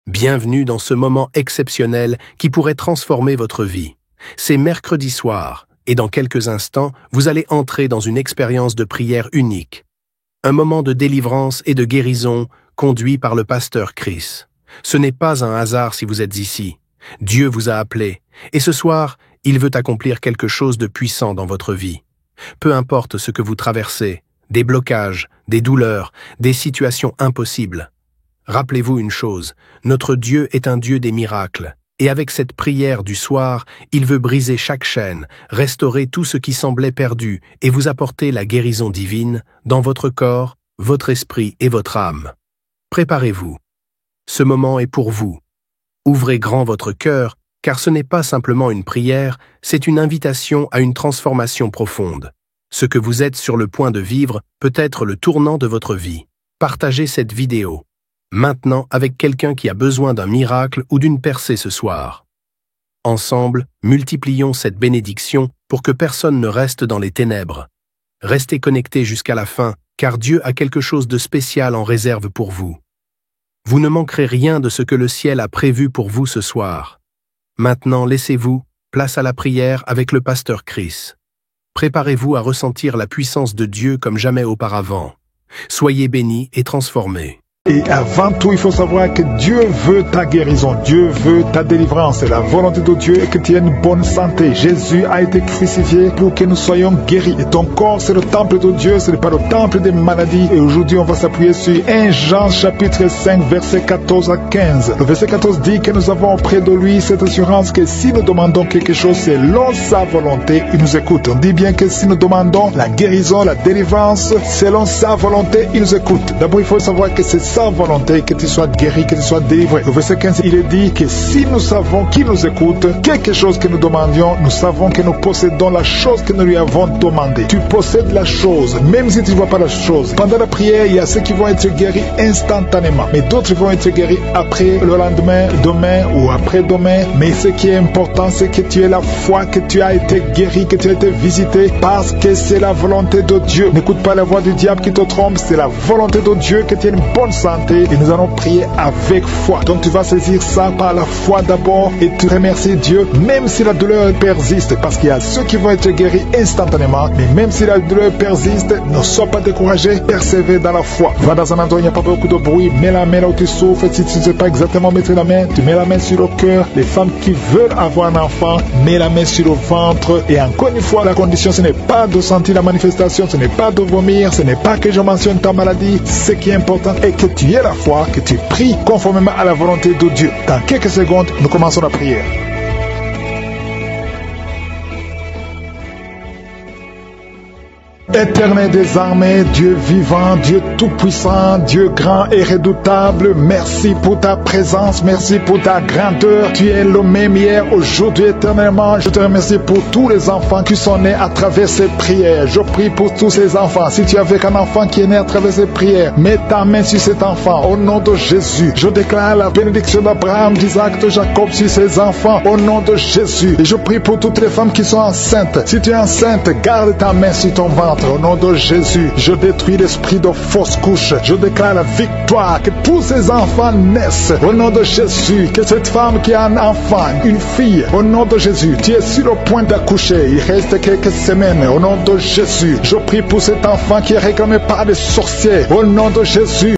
Bienvenue dans ce moment exceptionnel qui pourrait transformer votre vie. C'est mercredi soir, et dans quelques instants, vous allez entrer dans une expérience de prière unique. Un moment de délivrance et de guérison conduit par le pasteur Chris. Ce n'est pas un hasard si vous êtes ici. Dieu vous a appelé, et ce soir, il veut accomplir quelque chose de puissant dans votre vie. Peu importe ce que vous traversez, des blocages, des douleurs, des situations impossibles. Rappelez-vous une chose, notre Dieu est un Dieu des miracles, et avec cette prière du soir, il veut briser chaque chaîne, restaurer tout ce qui semblait perdu et vous apporter la guérison divine dans votre corps, votre esprit et votre âme. Préparez-vous. Ce moment est pour vous. Ouvrez grand votre cœur, car ce n'est pas simplement une prière, c'est une invitation à une transformation profonde. Ce que vous êtes sur le point de vivre peut être le tournant de votre vie. Partagez cette vidéo. Maintenant avec quelqu'un qui a besoin d'un miracle ou d'une percée ce soir. Ensemble, multiplions cette bénédiction pour que personne ne reste dans les ténèbres. Restez connectés jusqu'à la fin, car Dieu a quelque chose de spécial en réserve pour vous. Vous ne manquerez rien de ce que le ciel a prévu pour vous ce soir. Maintenant, laissez-vous place à la prière avec le pasteur Chris. Préparez-vous à ressentir la puissance de Dieu comme jamais auparavant. Soyez bénis et transformés. Et avant tout, il faut savoir que Dieu veut ta guérison, Dieu veut ta délivrance. Et la volonté de Dieu est que tu aies une bonne santé. Jésus a été crucifié pour que nous soyons guéris. Et ton corps, c'est le temple de Dieu, ce n'est pas le temple des maladies. Et aujourd'hui, on va s'appuyer sur 1 Jean chapitre 5, versets 14 à 15. Le verset 14 dit que nous avons auprès de lui cette assurance que si nous demandons quelque chose selon sa volonté, il nous écoute. On dit bien que si nous demandons la guérison, la délivrance, selon sa volonté, il nous écoute. D'abord, il faut savoir que c'est sa volonté que tu sois guéri, que tu sois délivré. Le verset 15, il est dit que si nous savons qui nous écoute, quelque chose que nous demandions, nous savons que nous possédons la chose que nous lui avons demandé. Tu possèdes la chose, même si tu ne vois pas la chose. Pendant la prière, il y a ceux qui vont être guéris instantanément, mais d'autres vont être guéris après le lendemain, demain ou après-demain. Mais ce qui est important, c'est que tu aies la foi, que tu as été guéri, que tu as été visité, parce que c'est la volonté de Dieu. N'écoute pas la voix du diable qui te trompe, c'est la volonté de Dieu que tu aies une bonne santé. Et nous allons prier avec foi. Donc tu vas saisir ça par la foi d'abord et tu remercies Dieu même si la douleur persiste, parce qu'il y a ceux qui vont être guéris instantanément, mais même si la douleur persiste, ne sois pas découragé, persévère dans la foi. Va dans un endroit où il n'y a pas beaucoup de bruit, mets la main là où tu souffres. Si tu ne sais pas exactement mettre la main, tu mets la main sur le cœur. Les femmes qui veulent avoir un enfant, mets la main sur le ventre. Et encore une fois, la condition, ce n'est pas de sentir la manifestation, ce n'est pas de vomir, ce n'est pas que je mentionne ta maladie. Ce qui est important est que tu aies la foi, que tu pries conformément à la volonté de Dieu. Dans quelques secondes, nous commençons la prière. Éternel des armées, Dieu vivant, Dieu tout-puissant, Dieu grand et redoutable, merci pour ta présence, merci pour ta grandeur. Tu es le même hier, aujourd'hui, éternellement. Je te remercie pour tous les enfants qui sont nés à travers ces prières. Je prie pour tous ces enfants. Si tu es avec un enfant qui est né à travers ces prières, mets ta main sur cet enfant. Au nom de Jésus, je déclare la bénédiction d'Abraham, d'Isaac, de Jacob sur ces enfants. Au nom de Jésus. Et je prie pour toutes les femmes qui sont enceintes. Si tu es enceinte, garde ta main sur ton ventre. Au nom de Jésus, je détruis l'esprit de fausse couche. Je déclare la victoire, que tous ces enfants naissent. Au nom de Jésus, que cette femme qui a un enfant, une fille, au nom de Jésus, tu es sur le point d'accoucher. Il reste quelques semaines. Au nom de Jésus, je prie pour cet enfant qui est réclamé par des sorciers. Au nom de Jésus.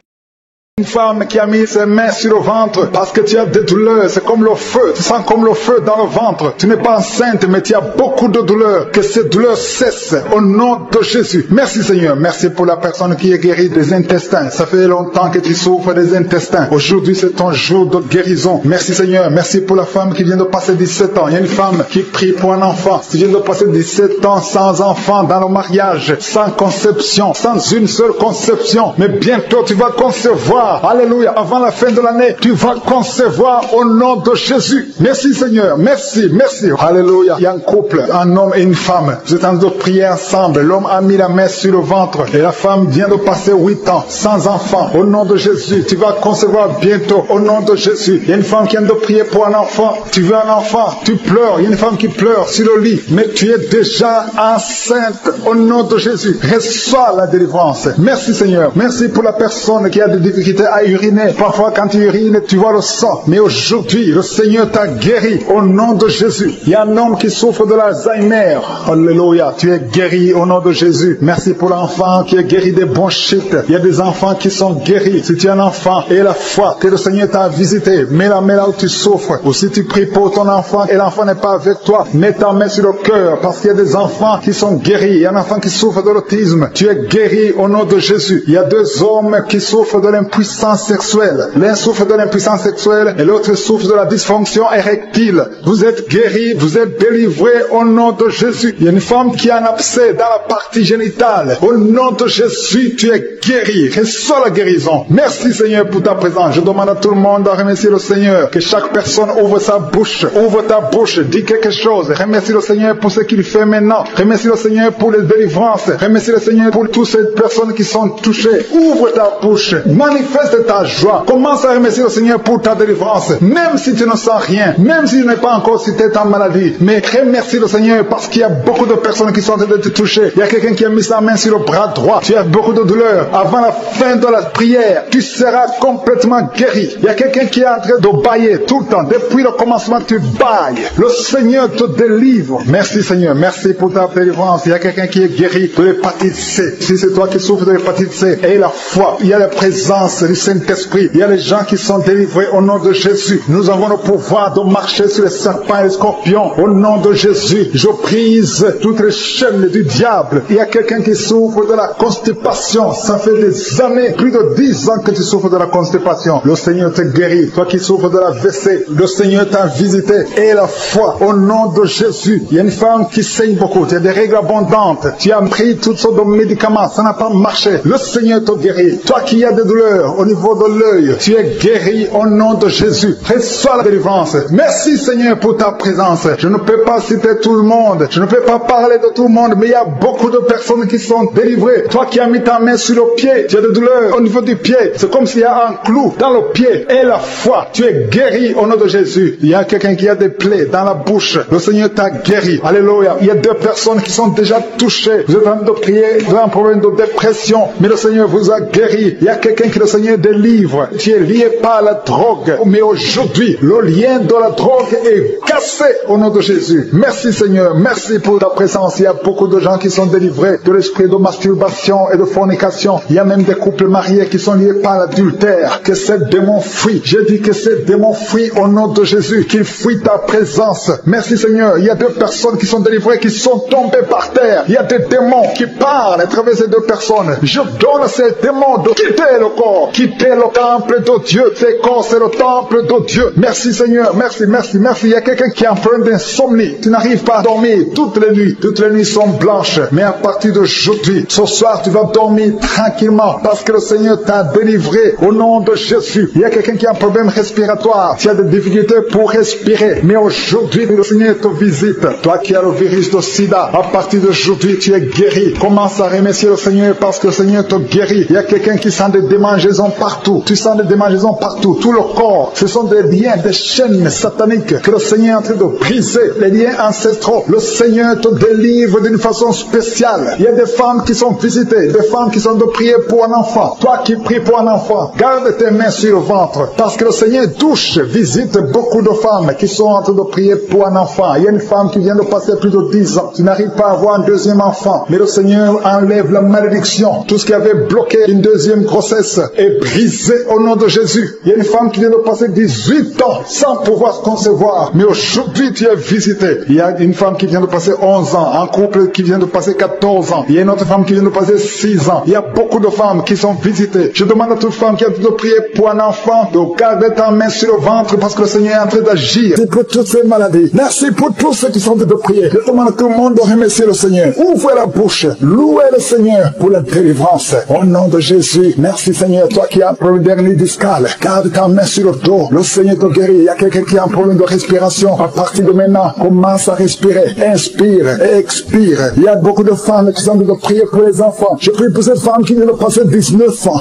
Une femme qui a mis ses mains sur le ventre parce que tu as des douleurs, c'est comme le feu, tu sens comme le feu dans le ventre. Tu n'es pas enceinte, mais tu as beaucoup de douleurs. Que ces douleurs cessent au nom de Jésus. Merci Seigneur, merci pour la personne qui est guérie des intestins. Ça fait longtemps que tu souffres des intestins. Aujourd'hui c'est ton jour de guérison. Merci Seigneur, merci pour la femme qui vient de passer 17 ans. Il y a une femme qui prie pour un enfant. Tu viens de passer 17 ans sans enfant dans le mariage, sans conception, sans une seule conception. Mais bientôt tu vas concevoir. Alléluia, avant la fin de l'année, tu vas concevoir au nom de Jésus. Merci Seigneur, merci, merci. Alléluia, il y a un couple, un homme et une femme. Vous êtes en train de prier ensemble. L'homme a mis la main sur le ventre et la femme vient de passer 8 ans sans enfant. Au nom de Jésus, tu vas concevoir bientôt au nom de Jésus. Il y a une femme qui vient de prier pour un enfant. Tu veux un enfant, tu pleures. Il y a une femme qui pleure sur le lit, mais tu es déjà enceinte au nom de Jésus. Reçois la délivrance. Merci Seigneur, merci pour la personne qui a des difficultés difficulté à uriner. Parfois, quand tu urines, tu vois le sang. Mais aujourd'hui, le Seigneur t'a guéri au nom de Jésus. Il y a un homme qui souffre de l'Alzheimer. Alléluia. Tu es guéri au nom de Jésus. Merci pour l'enfant qui est guéri des bronchites. Il y a des enfants qui sont guéris. Si tu es un enfant et la foi que le Seigneur t'a visité, mets la main là où tu souffres. Ou si tu pries pour ton enfant et l'enfant n'est pas avec toi, mets ta main sur le cœur parce qu'il y a des enfants qui sont guéris. Il y a un enfant qui souffre de l'autisme. Tu es guéri au nom de Jésus. Il y a deux hommes qui souffrent de l'impuissance sexuelle. L'un souffre de l'impuissance sexuelle et l'autre souffre de la dysfonction érectile. Vous êtes guéris, vous êtes délivrés au nom de Jésus. Il y a une femme qui a un abcès dans la partie génitale. Au nom de Jésus, tu es guéri. Reçois la guérison. Merci Seigneur pour ta présence. Je demande à tout le monde de remercier le Seigneur. Que chaque personne ouvre sa bouche. Ouvre ta bouche. Dis quelque chose. Remercie le Seigneur pour ce qu'il fait maintenant. Remercie le Seigneur pour les délivrances. Remercie le Seigneur pour toutes ces personnes qui sont touchées. Ouvre ta bouche. Manifeste ta joie. Commence à remercier le Seigneur pour ta délivrance. Même si tu ne sens rien. Même si tu n'es pas encore si tu es en maladie. Mais remercie le Seigneur parce qu'il y a beaucoup de personnes qui sont en train de te toucher. Il y a quelqu'un qui a mis sa main sur le bras droit. Tu as beaucoup de douleur. Avant la fin de la prière, tu seras complètement guéri. Il y a quelqu'un qui est en train de bailler tout le temps. Depuis le commencement, tu bailles. Le Seigneur te délivre. Merci Seigneur. Merci pour ta délivrance. Il y a quelqu'un qui est guéri de l'hépatite C. Si c'est toi qui souffres de l'hépatite C, et la foi, il y a la présence du Saint-Esprit. Il y a les gens qui sont délivrés au nom de Jésus. Nous avons le pouvoir de marcher sur les serpents et les scorpions. Au nom de Jésus, je brise toutes les chaînes du diable. Il y a quelqu'un qui souffre de la constipation. Ça fait des années, plus de 10 ans que tu souffres de la constipation. Le Seigneur te guérit. Toi qui souffres de la WC, le Seigneur t'a visité. Et la foi, au nom de Jésus. Il y a une femme qui saigne beaucoup. Tu as des règles abondantes. Tu as pris toutes sortes de médicaments. Ça n'a pas marché. Le Seigneur te guérit. Toi qui as des douleurs au niveau de l'œil, tu es guéri au nom de Jésus. Reçois la délivrance. Merci Seigneur pour ta présence. Je ne peux pas citer tout le monde. Je ne peux pas parler de tout le monde, mais il y a beaucoup de personnes qui sont délivrées. Toi qui as mis ta main sur le pied, tu as des douleurs au niveau du pied. C'est comme s'il y a un clou dans le pied. Et la foi, tu es guéri au nom de Jésus. Il y a quelqu'un qui a des plaies dans la bouche. Le Seigneur t'a guéri. Alléluia. Il y a deux personnes qui sont déjà touchées. Vous êtes en train de prier, vous avez un problème de dépression, mais le Seigneur vous a guéri. Il y a quelqu'un qui le Seigneur délivre. Tu es lié par la drogue. Mais aujourd'hui, le lien de la drogue est cassé au nom de Jésus. Merci Seigneur. Merci pour ta présence. Il y a beaucoup de gens qui sont délivrés de l'esprit de masturbation et de fornication. Il y a même des couples mariés qui sont liés par l'adultère. Que ces démons fuient. Je dis que ces démons fuient au nom de Jésus. Qu'ils fuient ta présence. Merci Seigneur. Il y a deux personnes qui sont délivrées, qui sont tombées par terre. Il y a des démons qui parlent à travers ces deux personnes. Je donne à ces démons de quitter le corps, quitter le temple de Dieu. Ces corps, c'est le temple de Dieu. Merci Seigneur. Merci, merci, merci. Il y a quelqu'un qui a un problème d'insomnie. Tu n'arrives pas à dormir toutes les nuits. Toutes les nuits sont blanches. Mais à partir d'aujourd'hui, ce soir, tu vas dormir tranquillement parce que le Seigneur t'a délivré au nom de Jésus. Il y a quelqu'un qui a un problème respiratoire. Tu as des difficultés pour respirer. Mais aujourd'hui, le Seigneur te visite. Toi qui as le virus de sida, à partir d'aujourd'hui, tu es guéri. Commence à remercier le Seigneur parce que le Seigneur te guérit. Il y a quelqu'un qui sent des démangeaisons partout. Tu sens des démangeaisons partout. Tout le corps. Ce sont des liens, des chaînes sataniques que le Seigneur est en train de briser. Les liens ancestraux. Le Seigneur te délivre d'une façon spéciale. Il y a des femmes qui sont visitées. Des femmes qui sont de prier pour un enfant. Toi qui pries pour un enfant, garde tes mains sur le ventre. Parce que le Seigneur touche, visite beaucoup de femmes qui sont en train de prier pour un enfant. Il y a une femme qui vient de passer plus de 10 ans. Tu n'arrives pas à avoir un deuxième enfant. Mais le Seigneur enlève la malédiction. Tout ce qui avait bloqué une deuxième grossesse est brisé au nom de Jésus. Il y a une femme qui vient de passer 18 ans sans pouvoir concevoir. Mais aujourd'hui, tu es visité. Il y a une femme qui vient de passer 11 ans. Un couple qui vient de passer 14 ans. Il y a une autre femme qui vient de passer 6 ans. Il y a beaucoup de femmes qui sont visitées. Je demande à toute femme qui a de prier pour un enfant de garder ta main sur le ventre parce que le Seigneur est en train d'agir. C'est pour toutes ces maladies. Merci pour tous ceux qui sont en train de prier. Je demande à tout le monde de remercier le Seigneur. Ouvrez la bouche. Louez le Seigneur pour la délivrance. Au nom de Jésus. Merci Seigneur. Toi qui as un problème d'hernie discale, garde ta main sur le dos. Le Seigneur te guérit. Il y a quelqu'un qui a un problème de respiration. À partir de maintenant, commence à respirer. Inspire et expire. Il y a beaucoup de femmes qui sont en train de prier pour les enfants. Je prie pour cette femme qui vient de passer 19 ans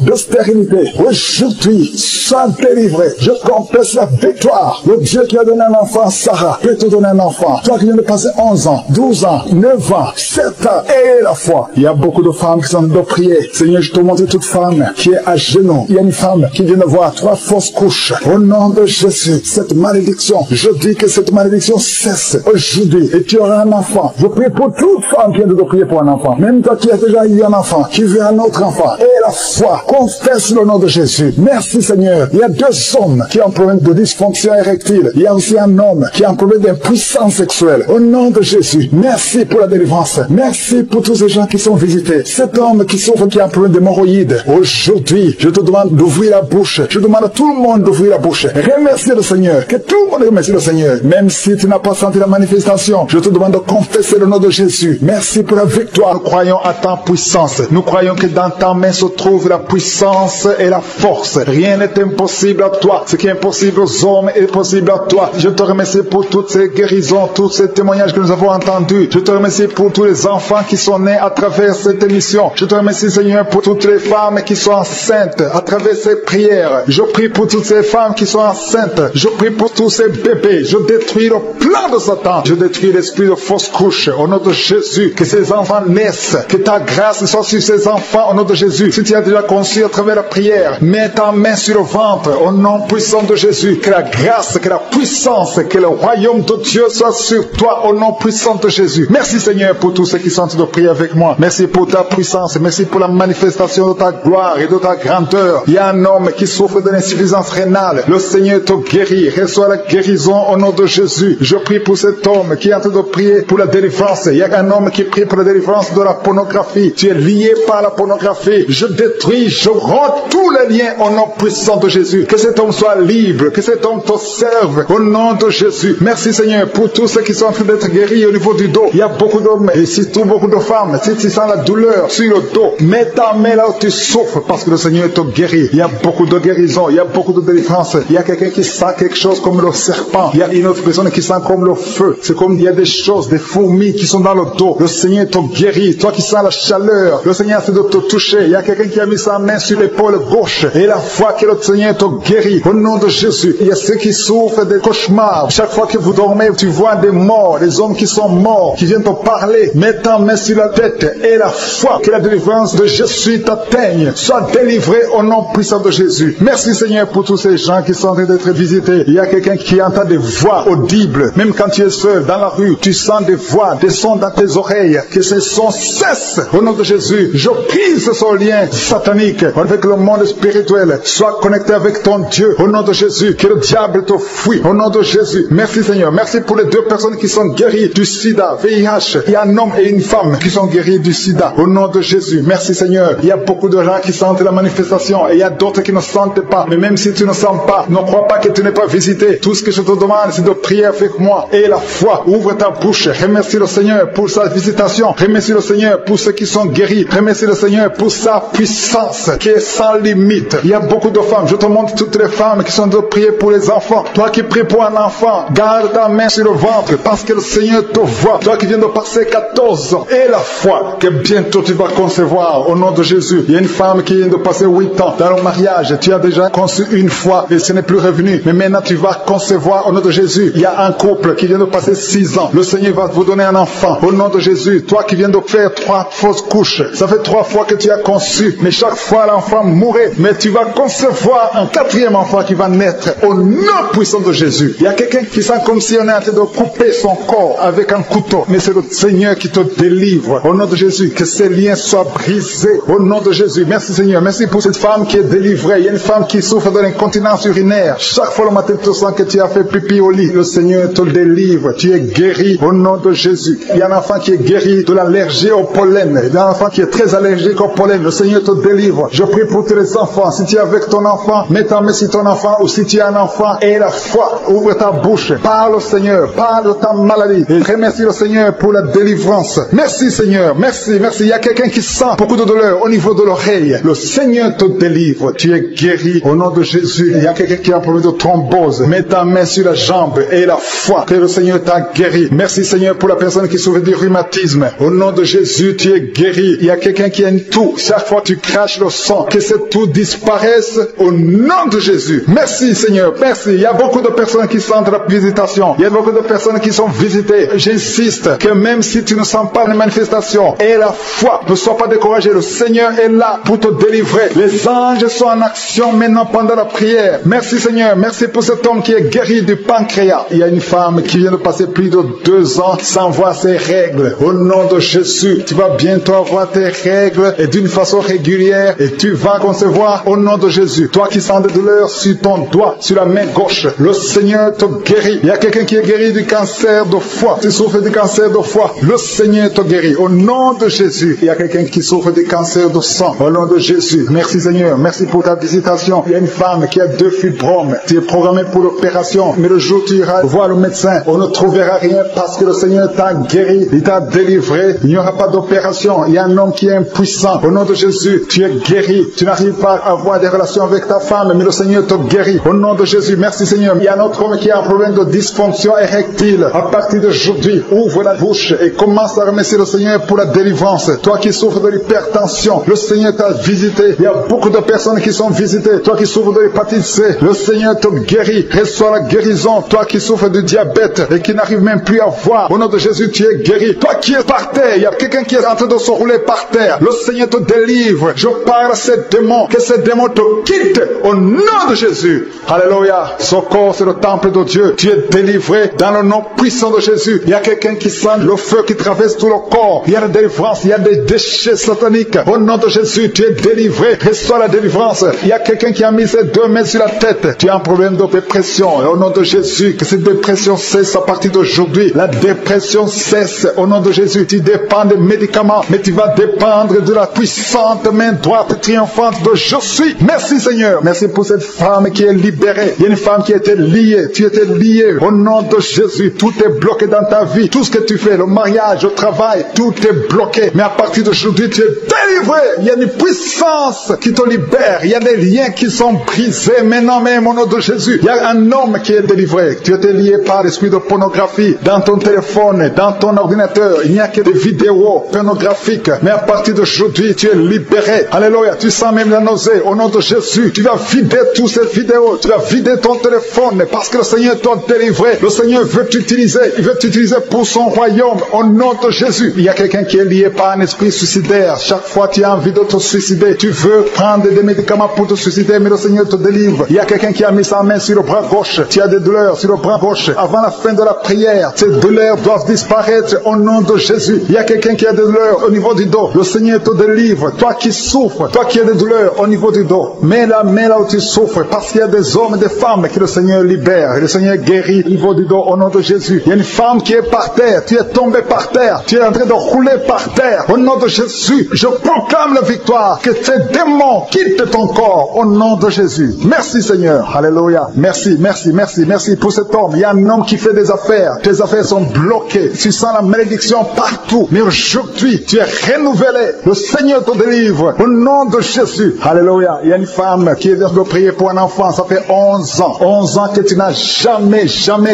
de stérilité. Aujourd'hui, sois délivré. Je confesse la victoire. Le Dieu qui a donné un enfant à Sarah peut te donner un enfant. Toi qui viens de passer 11 ans, 12 ans, 9 ans, 7 ans et la foi. Il y a beaucoup de femmes qui sont en train de prier. Seigneur, je te montre toute femme qui est à genoux. Il y a une femme qui vient de voir 3 fausses couches. Au nom de Jésus, cette malédiction, je dis que cette malédiction cesse aujourd'hui et tu auras un enfant. Je prie pour toute femme qui vient de prier pour un enfant. Même toi qui as déjà eu un enfant, qui veut un autre enfant. Et la foi, confesse le nom de Jésus. Merci Seigneur. Il y a 2 hommes qui ont un problème de dysfonction érectile. Il y a aussi un homme qui a un problème d'impuissance sexuelle. Au nom de Jésus, merci pour la délivrance. Merci pour tous ces gens qui sont visités. Cet homme qui souffre, qui a un problème d'hémorroïdes. Aujourd'hui, je te demande d'ouvrir la bouche. Je demande à tout le monde d'ouvrir la bouche. Remercie le Seigneur. Que tout le monde remercie le Seigneur. Même si tu n'as pas senti la manifestation, je te demande de confesser le nom de Jésus. Merci pour la victoire. Nous croyons à ta puissance. Nous croyons que dans ta main se trouve la puissance et la force. Rien n'est impossible à toi. Ce qui est impossible aux hommes est possible à toi. Je te remercie pour toutes ces guérisons, tous ces témoignages que nous avons entendus. Je te remercie pour tous les enfants qui sont nés à travers cette émission. Je te remercie Seigneur pour toutes les femmes qui sont enceintes à travers ces prières. Je prie pour toutes ces femmes qui sont enceintes. Je prie pour tous ces bébés. Je détruis le plan de Satan. Je détruis l'esprit de fausse couche. Au nom de Jésus, que ces enfants naissent. Que ta grâce soit sur ces enfants au nom de Jésus. Si tu as déjà conçu à travers la prière, mets ta main sur le ventre au nom puissant de Jésus. Que la grâce, que la puissance, que le royaume de Dieu soit sur toi au nom puissant de Jésus. Merci Seigneur pour tous ceux qui sont en train de prier avec moi. Merci pour ta puissance. Merci pour la manifestation de ta gloire et de ta grandeur. Il y a un homme qui souffre de l'insuffisance rénale. Le Seigneur te guérit. Reçois la guérison au nom de Jésus. Je prie pour cet homme qui est en train de prier pour la délivrance. Il y a un homme qui prie pour la délivrance de la pornographie. Tu es lié par la pornographie. Je détruis, je rends tous les liens au nom puissant de Jésus. Que cet homme soit libre. Que cet homme te serve au nom de Jésus. Merci Seigneur pour tous ceux qui sont en train d'être guéris au niveau du dos. Il y a beaucoup d'hommes et surtout beaucoup de femmes. Si tu sens la douleur sur le dos, mets ta main là où tu souffres parce que le Seigneur te guérit. Il y a beaucoup de guérison. Il y a beaucoup de délivrance. Il y a quelqu'un qui sent quelque chose comme le serpent. Il y a une autre personne qui sent comme le feu. C'est comme il y a des choses, des fourmis qui sont dans le dos. Le Seigneur te guérit. Toi qui sens la chaleur, le Seigneur essaie de te toucher. Il y a quelqu'un qui a mis sa main sur l'épaule gauche et la foi que le Seigneur te guérit. Au nom de Jésus, il y a ceux qui souffrent des cauchemars. Chaque fois que vous dormez, tu vois des morts, des hommes qui sont morts, qui viennent te parler. Mets ta main sur la tête et la foi que la délivrance de Jésus t'atteigne. Sois délivré au nom puissant de Jésus. Merci Seigneur pour tous ces gens qui sont en train d'être visités. Il y a quelqu'un qui entend des voix audibles. Même quand tu es seul dans la rue, tu sens des voix, des sons dans tes oreilles. Que ces sons cessent au nom de Jésus. Je brise ce lien satanique avec le monde spirituel. Sois connecté avec ton Dieu au nom de Jésus. Que le diable te fuit au nom de Jésus. Merci Seigneur. Merci pour les 2 personnes qui sont guéries du sida, VIH. Il y a un homme et une femme qui sont guéris du sida au nom de Jésus. Merci Seigneur. Il y a beaucoup de gens qui sentent la manifestation et il y a d'autres qui ne sentent pas. Mais même si tu ne sens pas, ne crois pas que tu n'es pas visité. Tout ce que je te demande, c'est de prier avec moi et la foi. Ouvre ta bouche. Remercie le Seigneur pour sa visitation. Remercie le Seigneur pour ceux qui sont guéris. Remercie le Seigneur pour sa puissance qui est sans limite. Il y a beaucoup de femmes. Je te montre toutes les femmes qui sont de prier pour les enfants. Toi qui pries pour un enfant, garde ta main sur le ventre parce que le Seigneur te voit. Toi qui viens de passer 14 ans et la foi que bientôt tu vas concevoir au nom de Jésus. Il y a une femme qui vient de passer 8 ans dans le mariage. Tu as déjà conçu une fois et ce n'est plus revenu. Mais maintenant tu vas concevoir au nom de Jésus. Il y a un couple qui vient de passer 6 ans. Le Seigneur va vous donner un enfant au nom de Jésus. Toi qui viens de faire 3 fausses couches. Ça fait 3 fois que tu as conçu. Mais chaque fois l'enfant mourait. Mais tu vas concevoir un 4e enfant qui va naître au nom puissant de Jésus. Il y a quelqu'un qui sent comme si on est en train de couper son corps avec un couteau. Mais c'est le Seigneur qui te délivre. Au nom de Jésus, que ces liens soient brisés. Au nom de Jésus. Merci Seigneur. Merci pour cette femme qui est délivrée. Il y a une femme qui souffre de l'incontinence urinaire. Chaque fois le matin, tu sens que tu as fait pipi au lit. Le Seigneur te délivre. Tu es guéri au nom de Jésus. Il y a un enfant qui est guéri de l'allergie au pollen. Il y a un enfant qui est très allergique au pollen. Le Seigneur te délivre. Je prie pour tous les enfants. Si tu es avec ton enfant, mets ta main sur ton enfant, ou si tu as un enfant et la foi, ouvre ta bouche. Parle au Seigneur. Parle de ta maladie. Et remercie le Seigneur pour la délivrance. Merci Seigneur. Merci, merci. Il y a quelqu'un qui sent beaucoup de douleur au niveau de l'oreille. Le Seigneur te délivre. Tu es guéri au nom de Jésus. Il y a quelqu'un qui a un problème de thrombose. Mets ta main sur la jambe et la foi que le Seigneur t'a guéri. Merci Seigneur pour la personne qui souffre du rhumatisme. Au nom de Jésus, tu es guéri. Il y a quelqu'un qui a une toux. Chaque fois tu craches le sang, que ce tout disparaisse au nom de Jésus. Merci Seigneur, merci. Il y a beaucoup de personnes qui sentent la visitation. Il y a beaucoup de personnes qui sont visitées. J'insiste que même si tu ne sens pas les manifestations, aie la foi, ne sois pas découragé. Le Seigneur est là pour te délivrer. Les anges sont en action maintenant pendant la prière. Merci Seigneur, merci pour cet homme qui est guéri du pancréas. Il y a une femme qui vient de passer plus de 2 ans sans voir ses règles. Au nom de Jésus, tu vas bientôt avoir tes règles et d'une façon régulière et tu vas concevoir au nom de Jésus. Toi qui sens des douleurs sur ton doigt, sur la main gauche, le Seigneur te guérit. Il y a quelqu'un qui est guéri du cancer de foie. Tu souffres du cancer de foie. Le Seigneur te guérit. Au nom de Jésus. Il y a quelqu'un qui souffre du cancer de sang. Au nom de Jésus. Merci Seigneur. Merci pour ta visitation. Il y a une femme qui a 2 fibromes. Tu es programmé pour l'opération. Mais le jour où tu iras voir le médecin, on ne trouvera rien parce que le Seigneur t'a guéri. Il t'a délivré. Il n'y aura pas d'opération. Il y a un homme qui est impuissant. Au nom de Jésus, tu es guéri. Tu n'arrives pas à avoir des relations avec ta femme, mais le Seigneur te guérit. Au nom de Jésus. Merci Seigneur. Il y a un autre homme qui a un problème de dysfonction érectile. À partir d'aujourd'hui, ouvre la bouche et commence à remercier le Seigneur pour la délivrance. Toi qui souffres de l'hypertension, le Seigneur t'a visité. Il y a beaucoup de personnes qui sont visitées. Toi qui souffres de l'hépatite C, le Seigneur te guérit. Reçois la guérison. Toi qui souffres de diabète et qui n'arrive même plus à voir, au nom de Jésus, tu es guéri. Toi qui es par terre, il y a quelqu'un qui est en train de se rouler par terre. Le Seigneur te délivre. Je parle à ces démons. Que ces démons te quittent au nom de Jésus. Alléluia. Ce corps, c'est le temple de Dieu. Tu es délivré dans le nom puissant de Jésus. Il y a quelqu'un qui sent le feu qui traverse tout le corps. Il y a la délivrance. Il y a des déchets sataniques. Au nom de Jésus, tu es délivré. Reçois la délivrance. Il y a quelqu'un qui a mis ses 2 mains sur la tête. Tu as un problème de dépression. Et au nom de Jésus, que cette dépression cesse à partir d'aujourd'hui. La dépression cesse. Au nom de Jésus, tu dépends des médicaments, mais tu vas dépendre de la puissante main droite triomphante de Je suis. Merci Seigneur. Merci pour cette femme qui est libérée. Il y a une femme qui était liée. Tu étais lié. Au nom de Jésus, tout est bloqué dans ta vie. Tout ce que tu fais, le mariage, le travail, tout est bloqué. Mais à partir d'aujourd'hui, tu es délivré. Il y a une puissance qui te libère. Il y a des liens qui sont brisés. Maintenant même, au nom de Jésus, il y a un homme qui est délivré. Tu étais lié par l'esprit de pornographie. Dans ton téléphone, dans ton ordinateur, il n'y a que des vidéos pornographiques. Mais à partir d'aujourd'hui, tu es libéré. Alléluia. Tu sens même la nausée. Au nom de Jésus, tu vas vider toutes ces vidéos. Tu vas vider ton téléphone parce que le Seigneur t'a délivré. Le Seigneur veut t'utiliser. Il veut t'utiliser pour son royaume. Au nom de Jésus. Il y a quelqu'un qui est lié par un esprit suicidaire. Chaque fois tu as envie de te suicider, tu veux prendre des médicaments pour te suicider, mais le Seigneur te délivre. Il y a quelqu'un qui a mis sa main sur le bras gauche. Tu as des douleurs sur le bras gauche. Avant la fin de la prière, ces douleurs doivent disparaître au nom de Jésus. Il y a quelqu'un qui a des douleurs au niveau du dos. Le Seigneur te délivre. Toi qui souffres, toi qui as des douleurs au niveau du dos, mets la main là où tu souffres, parce qu'il y a des hommes et des femmes que le Seigneur libère. Et le Seigneur guérit au niveau du dos au nom de Jésus. Il y a une femme qui est par terre. Tu es tombé par terre. Tu es en train de rouler par terre. Au nom de Jésus, je proclame la victoire. Que ces démons quittent ton corps au nom de Jésus. Merci Seigneur. Alléluia. Merci, merci, merci, merci pour cet homme. Il y a un homme qui fait des affaires. Tes affaires sont bloquées. Tu sens la malédiction partout. Mais aujourd'hui, tu es renouvelé. Le Seigneur te délivre au nom de Jésus. Alléluia. Il y a une femme qui vient de prier pour un enfant. Ça fait 11 ans. 11 ans que tu n'as jamais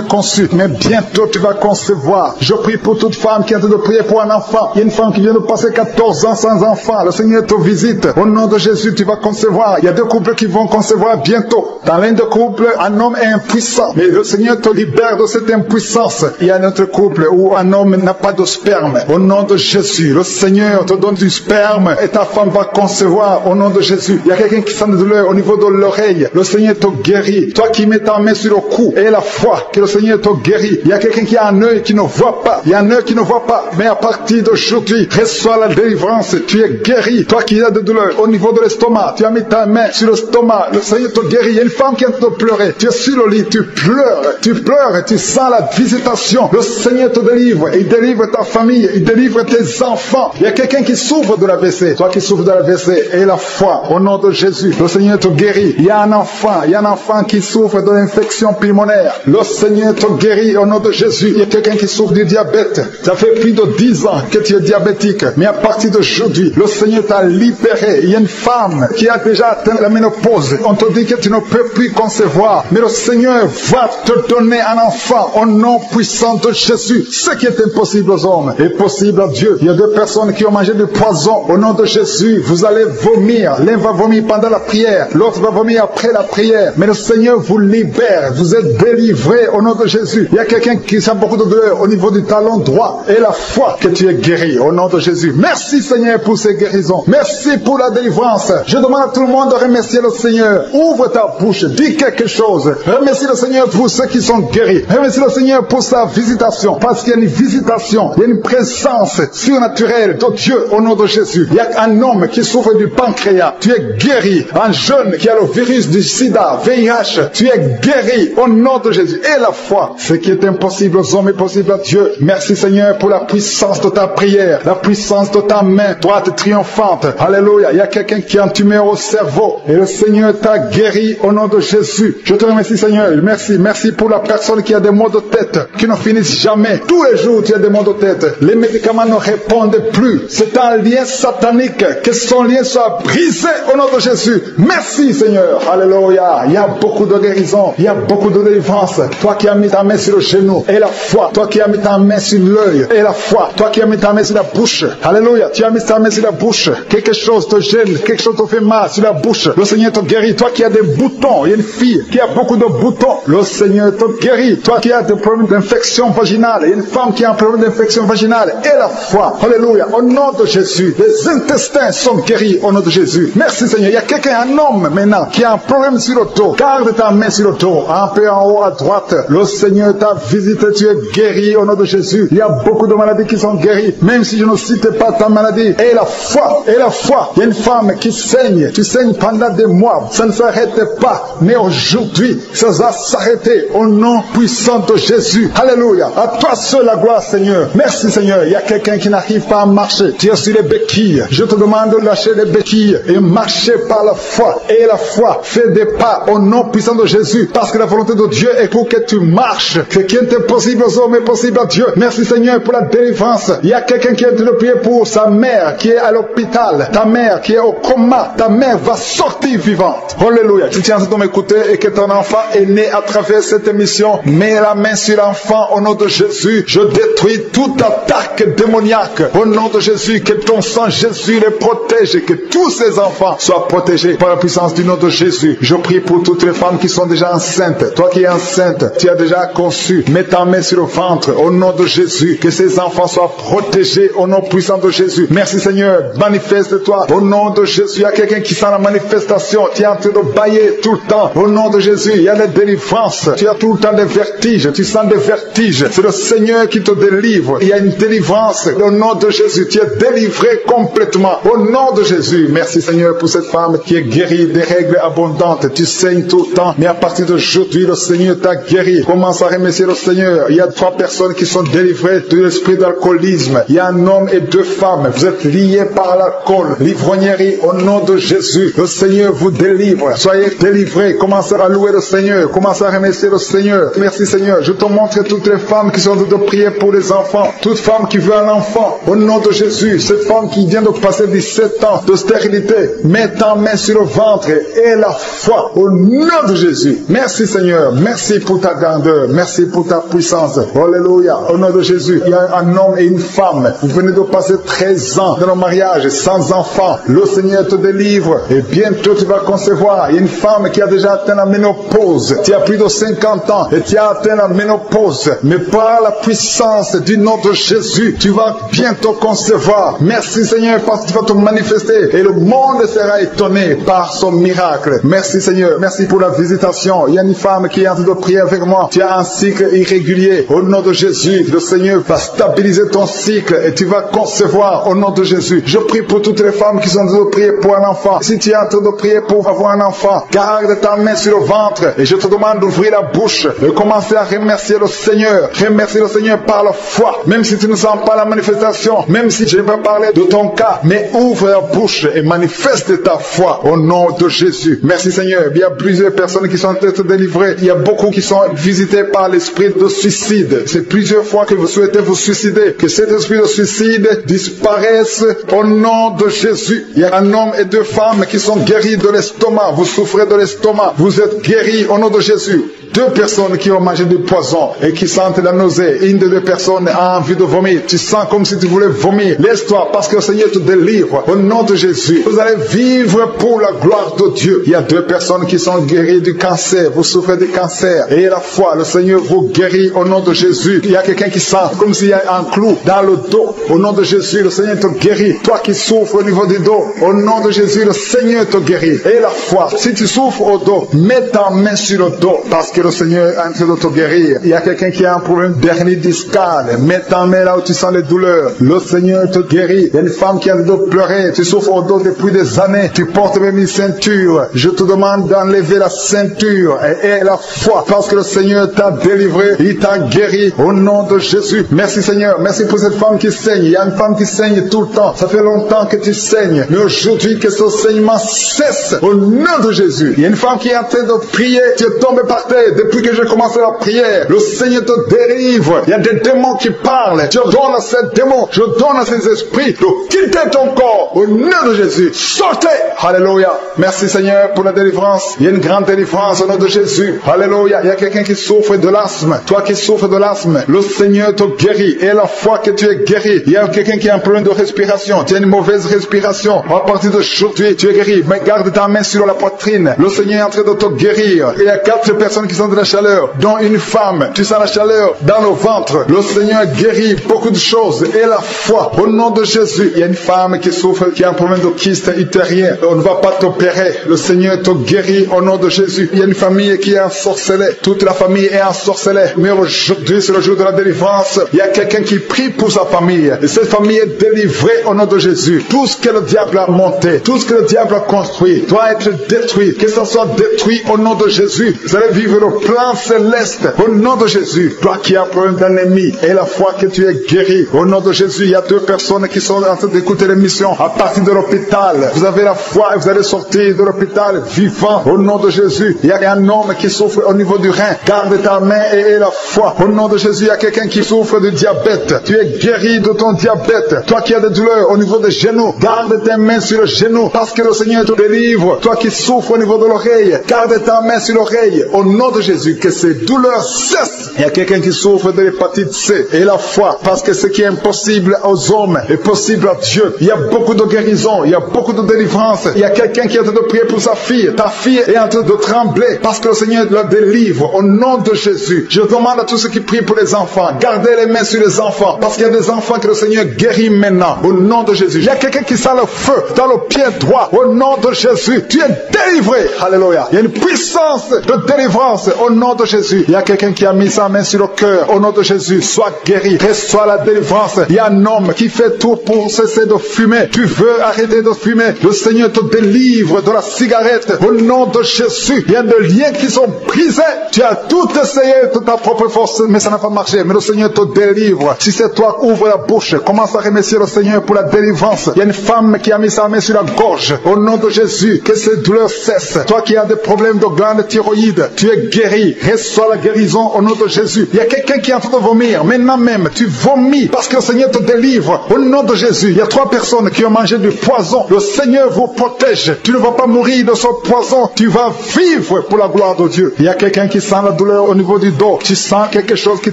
conçu. Mais bientôt tu vas concevoir. Je prie pour toute femme qui est en train de prier pour un enfant. Il y a une femme qui vient de passer 14 ans sans enfant. Le Seigneur te visite. Au nom de Jésus, tu vas concevoir. Il y a 2 couples qui vont concevoir bientôt. Dans l'un des couples, un homme est impuissant. Mais le Seigneur te libère de cette impuissance. Il y a un autre couple où un homme n'a pas de sperme. Au nom de Jésus, le Seigneur te donne du sperme et ta femme va concevoir au nom de Jésus. Il y a quelqu'un qui sent de douleur au niveau de l'oreille. Le Seigneur te guérit. Toi qui mets ta main sur le cou et la foi que le Seigneur te guérit. Il y a quelqu'un qui a un œil qui ne voit pas. Il y a un œil qui ne voit pas. Mais à partir d'aujourd'hui, reçois la délivrance. Tu es guéri. Toi qui as de douleur au niveau de l'estomac, tu as mis ta main sur l'estomac. Le Seigneur te guérit. Il y a une femme qui est en train de pleurer. Tu es sur le lit, tu pleures et tu sens la visitation. Le Seigneur te délivre. Il délivre ta famille. Il délivre tes enfants. Il y a quelqu'un qui souffre de l'AVC. Toi qui souffres de l'AVC, et la foi au nom de Jésus. Le Seigneur te guérit. Il y a un enfant qui souffre de l'infection pulmonaire. Le Seigneur te guérit au nom de Jésus. Il y a quelqu'un qui souffre du diabète. Ça fait plus de 10 ans que tu es diabétique. Mais à partir d'aujourd'hui, le Seigneur t'a libéré. Il y a une femme qui a déjà atteint la ménopause. On te dit que tu ne peux plus concevoir. Mais le Seigneur va te donner un enfant au nom puissant de Jésus. Ce qui est impossible aux hommes est possible à Dieu. Il y a 2 personnes qui ont mangé du poison au nom de Jésus. Jésus, vous allez vomir. L'un va vomir pendant la prière, l'autre va vomir après la prière. Mais le Seigneur vous libère, vous êtes délivrés au nom de Jésus. Il y a quelqu'un qui sent beaucoup de douleur au niveau du talon droit et la foi que tu es guéri au nom de Jésus. Merci Seigneur pour ces guérisons. Merci pour la délivrance. Je demande à tout le monde de remercier le Seigneur. Ouvre ta bouche, dis quelque chose. Remercie le Seigneur pour ceux qui sont guéris. Remercie le Seigneur pour sa visitation. Parce qu'il y a une visitation, il y a une présence surnaturelle de Dieu au nom de Jésus. Il y a un homme qui souffre du pancréas. Tu es guéri. Un jeune qui a le virus du sida, VIH. Tu es guéri au nom de Jésus. Et la foi, ce qui est impossible aux hommes est possible à Dieu. Merci Seigneur pour la puissance de ta prière, la puissance de ta main droite triomphante. Alléluia. Il y a quelqu'un qui a un tumeur au cerveau et le Seigneur t'a guéri au nom de Jésus. Je te remercie Seigneur. Merci. Merci pour la personne qui a des maux de tête qui ne finissent jamais. Tous les jours tu as des maux de tête. Les médicaments ne répondent plus. C'est un lien satanique. Que son lien soit brisé au nom de Jésus. Merci Seigneur. Alléluia. Il y a beaucoup de guérison. Il y a beaucoup de délivrance. Toi qui as mis ta main sur le genou et la foi. Toi qui as mis ta main sur l'œil et la foi. Toi qui as mis ta main sur la bouche. Alléluia. Tu as mis ta main sur la bouche. Quelque chose te gêne. Quelque chose te fait mal sur la bouche. Le Seigneur te guérit. Toi qui as des boutons. Il y a une fille qui a beaucoup de boutons. Le Seigneur te guérit. Toi qui as des problèmes d'infection vaginale. Il y a une femme qui a un problème d'infection vaginale. Et la foi. Alléluia. Au nom de Jésus. Les intestins sont guéris au nom de Jésus. Merci Seigneur. Il y a quelqu'un, un homme maintenant, qui a un problème sur le dos. Garde ta main sur le dos. Un peu en haut à droite. Le Seigneur t'a visité. Tu es guéri au nom de Jésus. Il y a beaucoup de maladies qui sont guéries. Même si je ne cite pas ta maladie. Et la foi. Et la foi. Il y a une femme qui saigne. Tu saignes pendant des mois. Ça ne s'arrête pas. Mais aujourd'hui, ça va s'arrêter au nom puissant de Jésus. Alléluia. À toi seul la gloire Seigneur. Merci Seigneur. Il y a quelqu'un qui n'arrive pas à marcher. Tu es sur les béquilles. Je te demande de lâcher les béquilles et marcher par la foi. Et la foi fait des pas au nom puissant de Jésus. Parce que la volonté de Dieu est pour que tu marches. Ce qui est impossible aux hommes est possible à Dieu. Merci Seigneur pour la délivrance. Il y a quelqu'un qui est en train de prier pour sa mère qui est à l'hôpital. Ta mère qui est au coma. Ta mère va sortir vivante. Alléluia. Tu tiens en train de m'écouter et que ton enfant est né à travers cette émission. Mets la main sur l'enfant au nom de Jésus. Je détruis toute attaque démoniaque. Au nom de Jésus, que ton sang Jésus les protège et que tous ces enfants soient protégés par la puissance du nom de Jésus. Je prie pour toutes les femmes qui sont déjà enceintes. Toi qui es enceinte, tu as déjà conçu. Mets ta main sur le ventre au nom de Jésus. Que ces enfants soient protégés au nom puissant de Jésus. Merci Seigneur. Manifeste-toi au nom de Jésus. Il y a quelqu'un qui sent la manifestation. Tu es en train de bailler tout le temps. Au nom de Jésus, il y a des délivrances. Tu as tout le temps des vertiges. Tu sens des vertiges. C'est le Seigneur qui te délivre. Il y a une délivrance. Au nom de Jésus, tu es délivré complètement. Au nom de Jésus. Merci Seigneur pour cette femme qui est guérie des règles abondantes. Tu saignes tout le temps. Mais à partir d'aujourd'hui, le Seigneur t'a guéri. Commence à remercier le Seigneur. Il y a 3 personnes qui sont délivrées de l'esprit d'alcoolisme. Il y a un homme et 2 femmes. Vous êtes liés par l'alcool. L'ivrognerie au nom de Jésus. Le Seigneur vous délivre. Soyez délivrés. Commencez à louer le Seigneur. Commencez à remercier le Seigneur. Merci Seigneur. Je te montre toutes les femmes qui sont en train de prier pour les enfants. Toute femme qui veut un enfant. Au nom de Jésus. Cette femme qui vient de passer 17 ans de stérilité. Mets ta main sur le ventre et la foi. Au nom de Jésus. Merci Seigneur. Merci pour ta grandeur. Merci pour ta puissance. Alléluia. Au nom de Jésus. Il y a un homme et une femme. Vous venez de passer 13 ans dans le mariage sans enfant. Le Seigneur te délivre. Et bientôt tu vas concevoir. Il y a une femme qui a déjà atteint la ménopause. Tu as plus de 50 ans et tu as atteint la ménopause. Mais par la puissance du nom de Jésus, tu vas bientôt concevoir. Merci Seigneur parce que tu vas te manifester. Et le monde sera étonné par son miracle. Merci Seigneur. Merci pour la visitation. Il y a une femme qui est en train de prier avec moi. Tu as un cycle irrégulier. Au nom de Jésus, le Seigneur va stabiliser ton cycle et tu vas concevoir au nom de Jésus. Je prie pour toutes les femmes qui sont en train de prier pour un enfant. Si tu es en train de prier pour avoir un enfant, garde ta main sur le ventre et je te demande d'ouvrir la bouche et commencer à remercier le Seigneur. Remercier le Seigneur par la foi. Même si tu ne sens pas la manifestation, même si je ne vais pas parler de ton cas, mais ouvre la bouche et manifeste ta foi au nom de Jésus. Merci Seigneur. Il y a plusieurs personnes qui sont en train de délivrer. Il y a beaucoup qui sont visités par l'esprit de suicide. C'est plusieurs fois que vous souhaitez vous suicider. Que cet esprit de suicide disparaisse au nom de Jésus. Il y a un homme et 2 femmes qui sont guéris de l'estomac. Vous souffrez de l'estomac. Vous êtes guéris au nom de Jésus. 2 personnes qui ont mangé du poison et qui sentent la nausée. Une des 2 personnes a envie de vomir. Tu sens comme si tu voulais vomir. Laisse-toi parce que le Seigneur te délivre. vivre au nom de Jésus. Vous allez vivre pour la gloire de Dieu. Il y a 2 personnes qui sont guéries du cancer. Vous souffrez du cancer. Et la foi, le Seigneur vous guérit au nom de Jésus. Il y a quelqu'un qui sent comme s'il y a un clou dans le dos. Au nom de Jésus, le Seigneur te guérit. Toi qui souffres au niveau du dos, au nom de Jésus, le Seigneur te guérit. Et la foi, si tu souffres au dos, mets ta main sur le dos parce que le Seigneur est en train de te guérir. Il y a quelqu'un qui a un problème d'hernie discale. Mets ta main là où tu sens les douleurs. Le Seigneur te guérit. Il y a une femme qui a le dos pleuré. Tu souffres au dos depuis des années. Tu portes même une ceinture. Je te demande d'enlever la ceinture et la foi parce que le Seigneur t'a délivré. Il t'a guéri au nom de Jésus. Merci Seigneur. Merci pour cette femme qui saigne. Il y a une femme qui saigne tout le temps. Ça fait longtemps que tu saignes. Mais aujourd'hui, que ce saignement cesse au nom de Jésus. Il y a une femme qui est en train de prier. Tu es tombé par terre. Depuis que j'ai commencé la prière, le Seigneur te délivre. Il y a des démons qui parlent. Je donne à ces démons, je donne à ces esprits de quitter ton corps au nom de Jésus. Sortez. Alléluia. Merci Seigneur pour la délivrance. Il y a une grande délivrance au nom de Jésus. Alléluia. Il y a quelqu'un qui souffre de l'asthme. Toi qui souffres de l'asthme, le Seigneur te guérit. Et la foi que tu es guéri. Il y a quelqu'un qui a un problème de respiration. Tu as une mauvaise respiration. À partir d'aujourd'hui, tu es guéri. Mais garde ta main sur la poitrine. Le Seigneur est en train de te guérir. Il y a 4 personnes qui sont de la chaleur, dont une femme. Tu sens la chaleur dans le ventre. Le Seigneur guérit beaucoup de choses. Et la foi, au nom de Jésus. Il y a une femme qui souffre, qui a un problème de kyste utérien. On ne va pas t'opérer. Le Seigneur te guérit au nom de Jésus. Il y a une famille qui est ensorcelée. Toute la famille est ensorcelée. Mais aujourd'hui, c'est le jour de la délivrance. Il y a quelqu'un qui prie pour sa famille. Et cette famille est délivrée au nom de Jésus. Tout ce que le diable a monté, tout ce que le diable a construit, doit être détruit. Que ça soit détruit au nom de Jésus. Vous allez vivre le plan céleste au nom de Jésus. Toi qui as un problème d'ennemi et la foi que tu es guéri, au nom de Jésus, il y a 2 personnes qui sont en train d'écouter l'émission à partir de l'hôpital. Vous avez la foi et vous allez sortir de l'hôpital vivant au nom de Jésus. Il y a un homme qui souffre au niveau du rein. Garde ta main et la foi. Au nom de Jésus, il y a quelqu'un qui souffre de diabète. Tu es guéri de ton diabète. Toi qui as des douleurs au niveau des genoux, garde tes mains sur le genou parce que le Seigneur te délivre. Toi qui souffres au niveau de l'oreille, garde ta main sur l'oreille. Au nom de Jésus, que ces douleurs cessent. Il y a quelqu'un qui souffre de l'hépatite C et la foi parce que ce qui est impossible aux hommes est possible à Dieu. Il y a beaucoup de guérison, il y a beaucoup de délivrance. Il y a quelqu'un qui est en train de prier pour sa fille. Ta fille est en train de trembler parce que le Seigneur la délivre au nom de Jésus. Je demande à tous ceux qui prient pour les enfants, gardez les mains sur les enfants parce qu'il y a des enfants que le Seigneur guérit maintenant au nom de Jésus. Il y a quelqu'un qui sent le feu dans le pied droit au nom de Jésus. Tu es délivré. Alléluia. Il y a une puissance de délivrance au nom de Jésus. Il y a quelqu'un qui a mis sa main sur le cœur au nom de Jésus. Sois guéri. Reçois la délivrance. Il y a un homme qui fait tout pour cesser de fumer. Tu veux arrêter de fumer. Le Seigneur te délivre de la cigarette au nom de Jésus. Il y a des liens qui sont brisés. Tu as tout essayé de ta propre force, mais ça n'a pas marché. Mais le Seigneur te délivre. Si c'est toi, ouvre la bouche. Commence à remercier le Seigneur pour la délivrance. Il y a une femme qui a mis sa main sur la gorge. Au nom de Jésus, que ces douleurs cessent. Toi qui as des problèmes de glande thyroïde, tu es guéri. Reçois la guérison au nom de Jésus. Il y a quelqu'un qui est en train de vomir. Maintenant même, tu vomis parce que le Seigneur te délivre. Au nom de Jésus, il y a 3 personnes qui ont mangé du poison. Le Seigneur vous protège. Tu ne vas pas mourir de ce poison. Tu vas vivre pour la gloire de Dieu. Il y a quelqu'un qui sent la douleur au niveau du dos. Tu sens quelque chose qui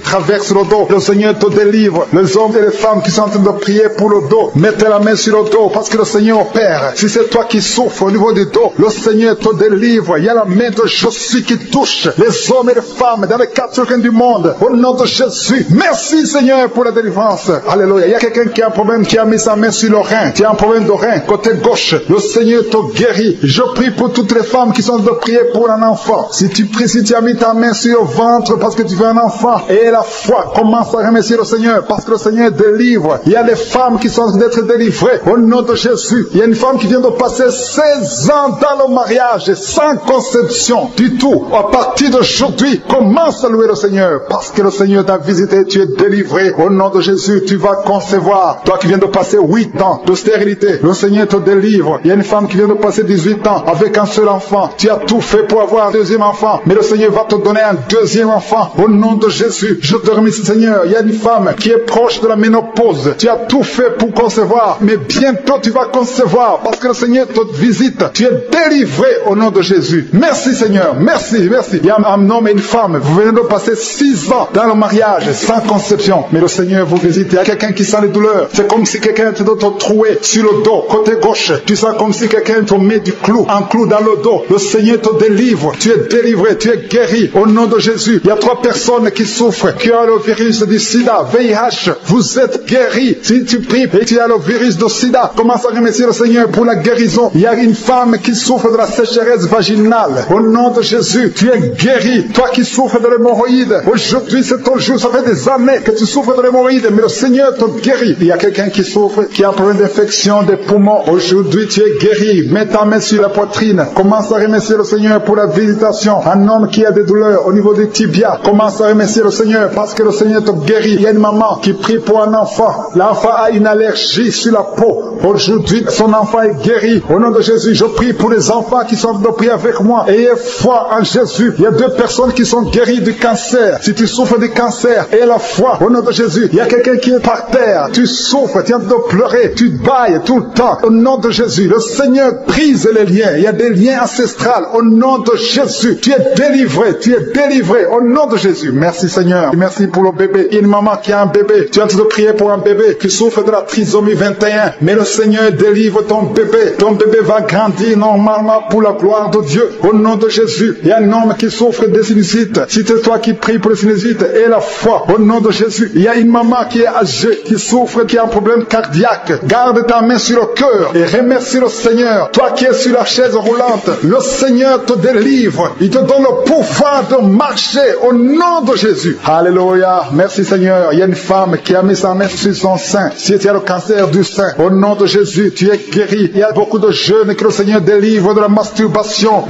traverse le dos. Le Seigneur te délivre. Les hommes et les femmes qui sont en train de prier pour le dos, mettez la main sur le dos parce que le Seigneur opère. Si c'est toi qui souffres au niveau du dos, le Seigneur te délivre. Il y a la main de Jésus qui touche les hommes et les femmes dans les 4 coins du monde. Au nom de Jésus. Merci Seigneur pour la délivrance. Alléluia. Il y a quelqu'un qui a un problème, qui a mis sa main sur le rein. Tu as un problème de rein, côté gauche. Le Seigneur te guérit. Je prie pour toutes les femmes qui sont de prier pour un enfant. Si tu pries, si tu as mis ta main sur le ventre parce que tu veux un enfant, et la foi, commence à remercier le Seigneur parce que le Seigneur délivre. Il y a des femmes qui sont d'être délivrées au nom de Jésus. Il y a une femme qui vient de passer 16 ans dans le mariage sans conception du tout. À partir d'aujourd'hui, commence à louer le Seigneur parce que le Seigneur t'a visité, tu es délivré. Au nom de Jésus, tu vas concevoir. Toi qui viens de passer 8 ans de stérilité, le Seigneur te délivre. Il y a une femme qui vient de passer 18 ans avec un seul enfant. Tu as tout fait pour avoir un deuxième enfant, mais le Seigneur va te donner un deuxième enfant. Au nom de Jésus, je te remercie Seigneur. Il y a une femme qui est proche de la ménopause. Tu as tout fait pour concevoir, mais bientôt tu vas concevoir parce que le Seigneur te visite. Tu es délivré au nom de Jésus. Merci Seigneur, merci, merci. Il y a un homme et une femme, vous venez de passer 6 ans dans le mariage sans conception, mais le Seigneur vous visite. Il y a quelqu'un qui sent les douleurs. C'est comme si quelqu'un était de te trouver secoué sur le dos, côté gauche. Tu sens comme si quelqu'un te met un clou dans le dos. Le Seigneur te délivre. Tu es délivré, tu es guéri. Au nom de Jésus, il y a 3 personnes qui souffrent, qui ont le virus du sida, VIH. Vous êtes guéris. Si tu pries et tu as le virus du sida, commence à remercier le Seigneur pour la guérison. Il y a une femme qui souffre de la sécheresse vaginale. Au nom de Jésus, tu es guéri. Toi qui souffres de l'hémorroïde, aujourd'hui c'est ton jour. Ça fait des années que tu souffres de l'hémorroïde, mais le Seigneur te guérit. Il y a quelqu'un qui souffre, qui a un problème d'infection des poumons. Aujourd'hui tu es guéri. Mets ta main sur la poitrine. Commence à remercier le Seigneur pour la visitation. Un homme qui a des douleurs au niveau des tibias, commence à remercier le Seigneur parce que le Seigneur te guérit. Il y a une maman qui prie pour un enfant. L'enfant a une allergie sur la peau. Aujourd'hui, son enfant est guéri. Au nom de Jésus, je prie pour les enfants qui sont en train de prier avec moi. Ayez foi en Jésus. Il y a 2 personnes qui sont guéries du cancer. Si tu souffres du cancer, aie la foi. Au nom de Jésus, il y a quelqu'un qui est par terre. Tu souffres, tu es en train de pleurer, tu bailles tout le temps. Au nom de Jésus, le Seigneur brise les liens. Il y a des liens ancestrales. Au nom de Jésus, tu es délivré, tu es délivré. Au nom de Jésus. Merci Seigneur. Merci pour le bébé. Il y a une maman qui a un bébé. Tu es en train de prier pour un bébé qui souffre de la trisomie 21. Mais le Seigneur délivre ton bébé. Ton bébé va grandir normalement pour la gloire de Dieu. Au nom de Jésus. Il y a un homme qui souffre de sinusite. Si c'est toi qui pries pour le sinusite, aie la foi. Au nom de Jésus. Il y a une maman qui est âgée, qui souffre, qui a un problème cardiaque. Garde ta main sur le cœur et remercie le Seigneur. Toi qui es sur la chaise roulante, le Seigneur te délivre. Il te donne le pouvoir de marcher au nom de Jésus. Alléluia. Merci Seigneur. Il y a une femme qui a mis sa main sur son sein. Si tu as le cancer du sein, au nom de Jésus, tu es guéri. Il y a beaucoup de jeunes que le Seigneur délivre de la masturbation